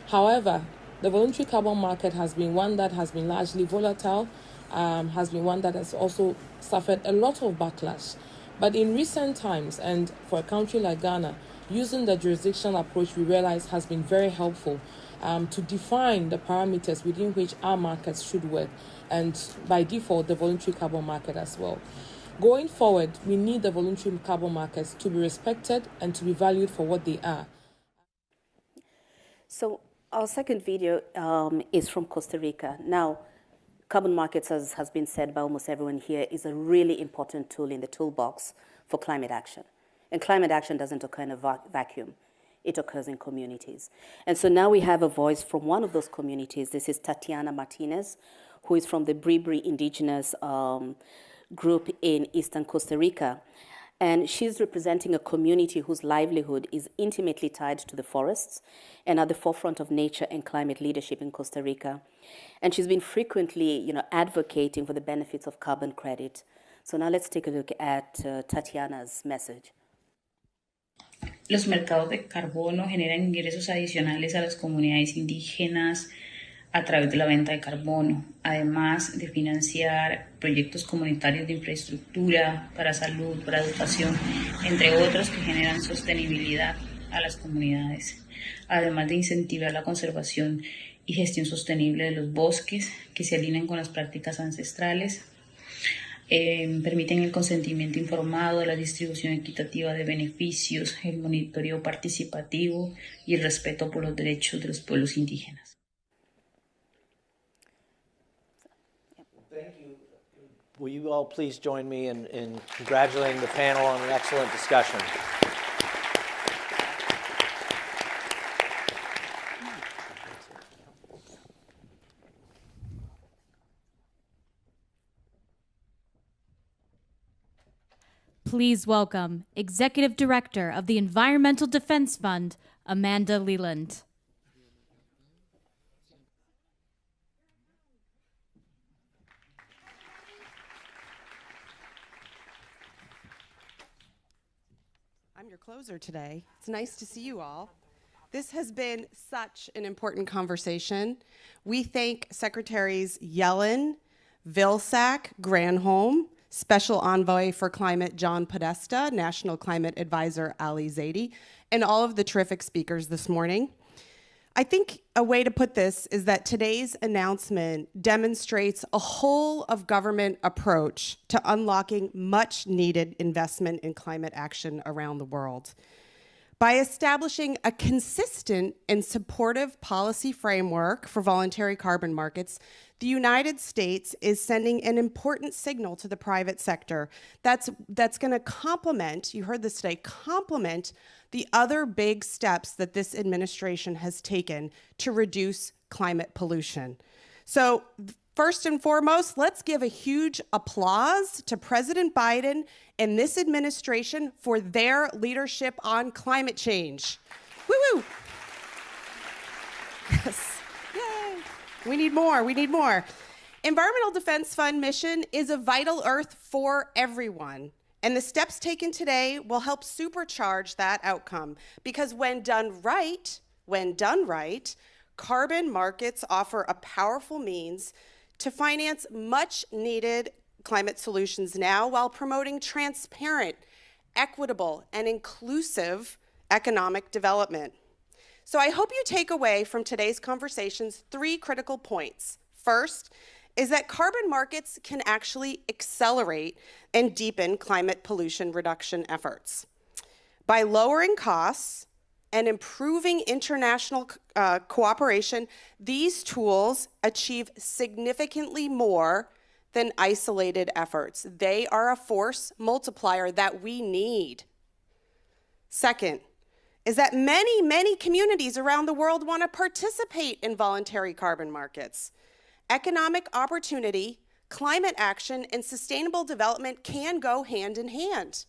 However, the voluntary carbon market has been one that has been largely volatile, has been one that has also suffered a lot of backlash. But in recent times, and for a country like Ghana, using the jurisdictional approach we realize has been very helpful to define the parameters within which our markets should work, and by default, the voluntary carbon market as well. Going forward, we need the voluntary carbon markets to be respected and to be valued for what they are. So our second video is from Costa Rica. Now, carbon markets, as has been said by almost everyone here, is a really important tool in the toolbox for climate action. And climate action doesn't occur in a vacuum. It occurs in communities. And so now we have a voice from one of those communities. This is Tatiana Martinez, who is from the Bribri indigenous group in eastern Costa Rica. And she's representing a community whose livelihood is intimately tied to the forests and at the forefront of nature and climate leadership in Costa Rica. And she's been frequently, advocating for the benefits of carbon credit. So now let's take a look at Tatiana's message. Los mercados de carbono generan ingresos adicionales a las comunidades indígenas, a través de la venta de carbono, además de financiar proyectos comunitarios de infraestructura para salud, para educación, entre otros que generan sostenibilidad a las comunidades, además de incentivar la conservación y gestión sostenible de los bosques que se alinean con las prácticas ancestrales, permiten el consentimiento informado, la distribución equitativa de beneficios, el monitoreo participativo y el respeto por los derechos de los pueblos indígenas. Thank you. Will you all please join me in congratulating the panel on an excellent discussion? Please welcome Executive Director of the Environmental Defense Fund, Amanda Leland. I'm your closer today. It's nice to see you all. This has been such an important conversation. We thank Secretaries Yellen, Vilsack, Granholm, Special Envoy for Climate John Podesta, National Climate Advisor Ali Zaidi, and all of the terrific speakers this morning. I think a way to put this is that today's announcement demonstrates a whole of government approach to unlocking much needed investment in climate action around the world. By establishing a consistent and supportive policy framework for voluntary carbon markets, the United States is sending an important signal to the private sector that's going to complement, you heard this today, complement the other big steps that this administration has taken to reduce climate pollution. So first and foremost, let's give a huge applause to President Biden and this administration for their leadership on climate change. Woo-woo! Yes, yay! We need more, we need more. Environmental Defense Fund mission is a vital earth for everyone. And the steps taken today will help supercharge that outcome because when done right, carbon markets offer a powerful means to finance much needed climate solutions now while promoting transparent, equitable, and inclusive economic development. So I hope you take away from today's conversations 3 critical points. First is that carbon markets can actually accelerate and deepen climate pollution reduction efforts. By lowering costs and improving international cooperation, these tools achieve significantly more than isolated efforts. They are a force multiplier that we need. Second, is that many, many communities around the world want to participate in voluntary carbon markets. Economic opportunity, climate action, and sustainable development can go hand in hand.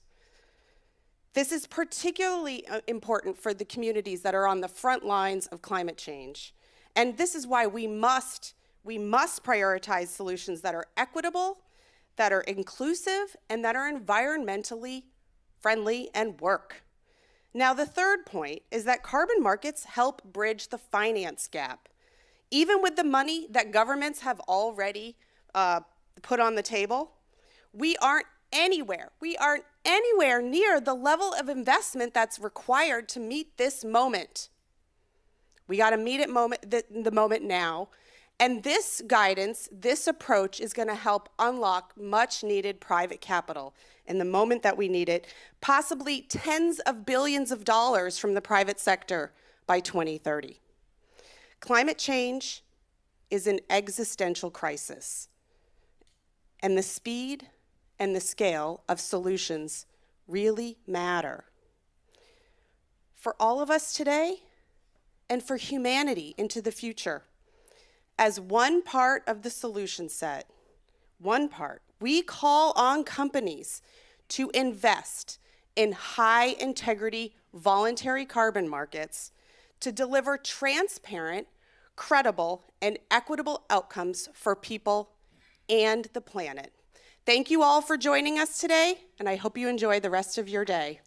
This is particularly important for the communities that are on the front lines of climate change. And this is why we must prioritize solutions that are equitable, that are inclusive, and that are environmentally friendly and work. Now, the third point is that carbon markets help bridge the finance gap. Even with the money that governments have already put on the table, we aren't anywhere near the level of investment that's required to meet this moment. We got to meet it the moment now. And this guidance, this approach is going to help unlock much needed private capital in the moment that we need it, possibly tens of billions of dollars from the private sector by 2030. Climate change is an existential crisis, and the speed and the scale of solutions really matter. For all of us today, and for humanity into the future, as one part of the solution set, we call on companies to invest in high-integrity voluntary carbon markets to deliver transparent, credible, and equitable outcomes for people and the planet. Thank you all for joining us today, and I hope you enjoy the rest of your day.